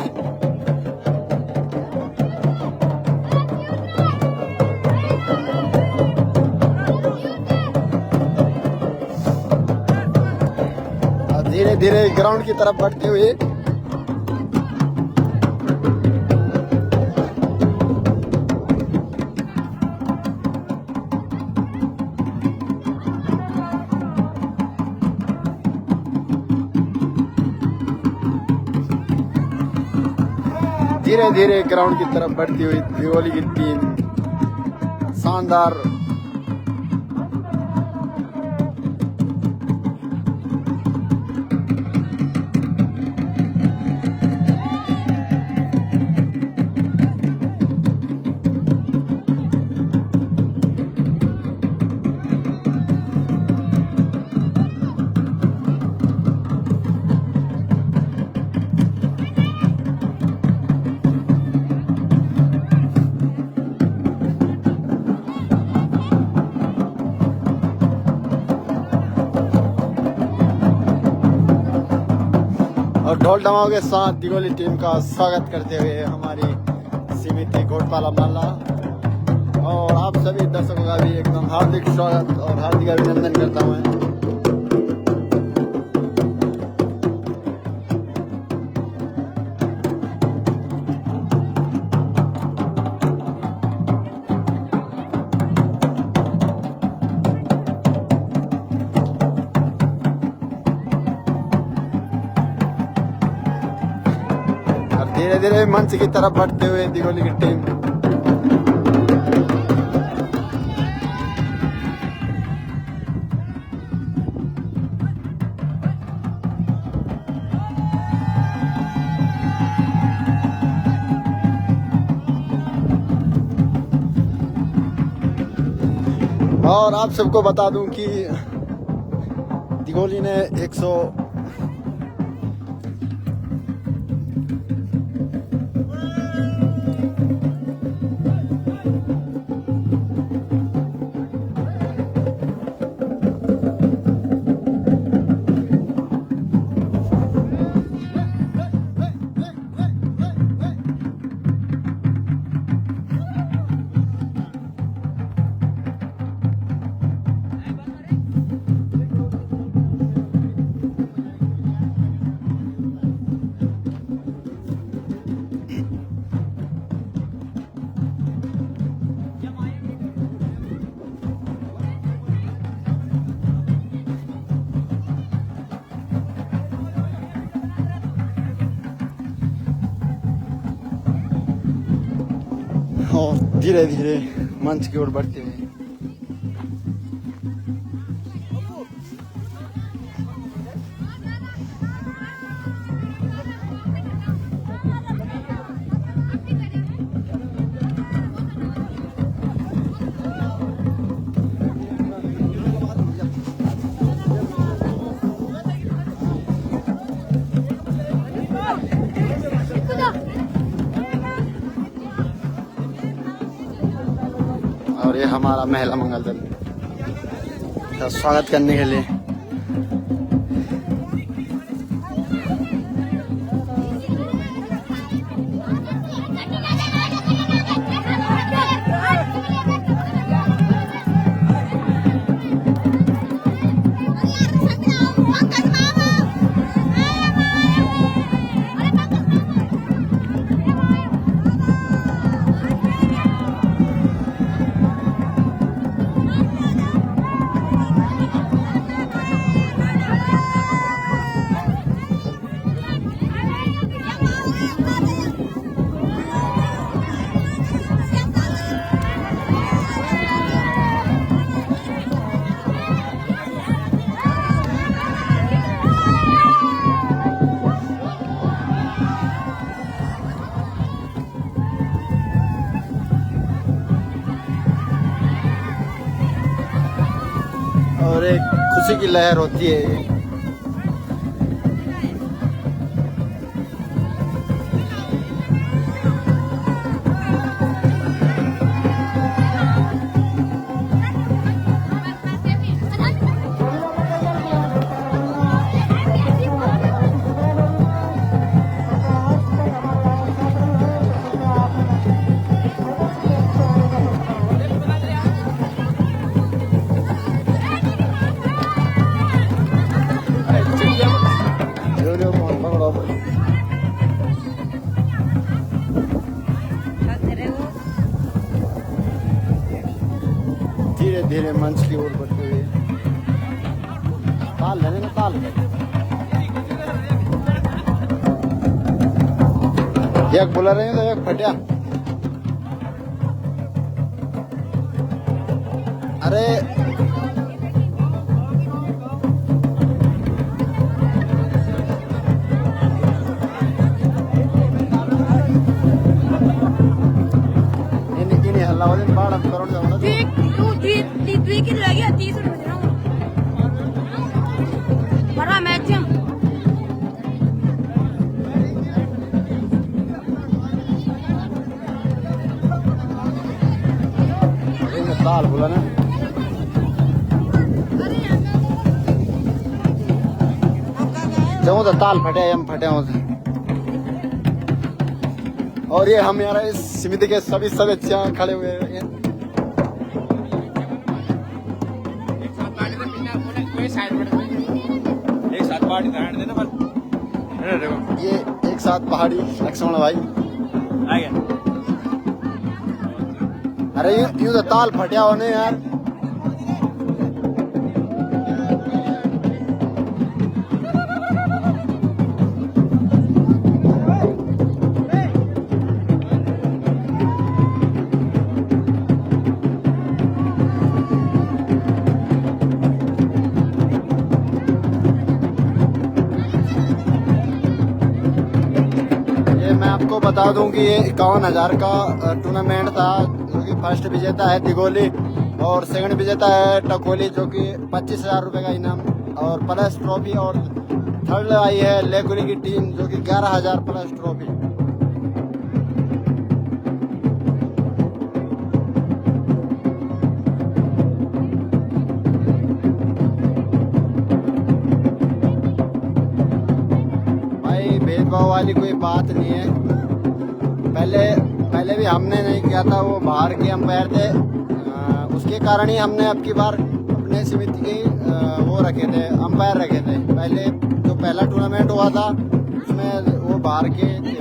धीरे धीरे ग्राउंड की तरफ बढ़ते हुए धीरे ग्राउंड की तरफ बढ़ती हुई दिगोली की टीम शानदार और ढोल डमाओं के साथ दिगोली टीम का स्वागत करते हुए हमारी समिति घोटपाला माला और आप सभी दर्शकों का भी एकदम हार्दिक स्वागत और हार्दिक अभिनंदन करता हूँ। धीरे धीरे मंच की तरफ बढ़ते हुए दिगोली की टीम और आप सबको बता दूं कि दिगोली ने 100 और धीरे धीरे मंच की ओर बढ़ते हुए और ये हमारा महिला मंगल दल का स्वागत करने के लिए और एक खुशी की लहर होती है ये। धीरे धीरे मंच की ओर बढ़ते हुए ताल लेने में ताल एक बोला रहे तो एक फटिया। अरे इन्हें हल्ला हो जाए बाढ़ करोड़ जाओ ना की लगी 30 रुपए बड़ा मैक्सिमम ताल बोला ना जब तो ताल फटे हम फटे होते। और ये हम यार इस समिति के सभी सदस्य खड़े हुए हैं। एक साथ पहाड़ी धारण देना बस ये एक साथ पहाड़ी लक्ष्मण भाई आ गया। अरे यूं तो ताल फटिया होने यार। मैं आपको बता दूं कि ये 51,000 का टूर्नामेंट था, जो कि फर्स्ट विजेता है दिगोली और सेकंड विजेता है टकोली, जो कि 25,000 रुपए का इनाम और प्लस ट्रॉफी, और थर्ड आई है लेकुली की टीम जो कि 11,000 प्लस ट्रॉफी। भाई भेदभाव वाली कोई बात नहीं है। पहले भी हमने नहीं किया था, वो बाहर के अंपायर थे, उसके कारण ही हमने अब की बार अपने समिति के वो रखे थे, अंपायर रखे थे। पहले जो पहला टूर्नामेंट हुआ था उसमें वो बाहर के थे।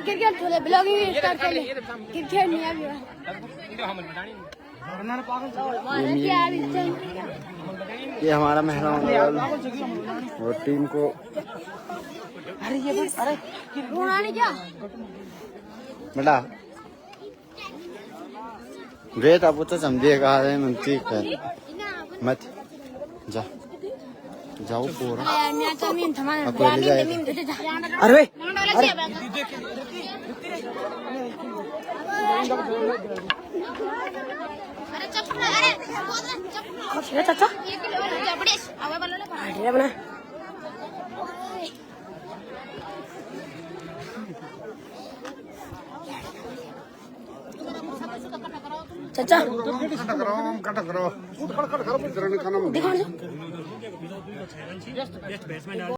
क्रिकेट खेले ब्लॉगिंग स्टार्ट कर ले। क्रिकेट नहीं अभी ये हमारा मेहमान और टीम को अरे ये बस अरे रोना क्या बेटा वेट आप तो समझिए कहा है मैं ठीक है मत जा जाओ पूरा अरे चाचा चाचा कट करो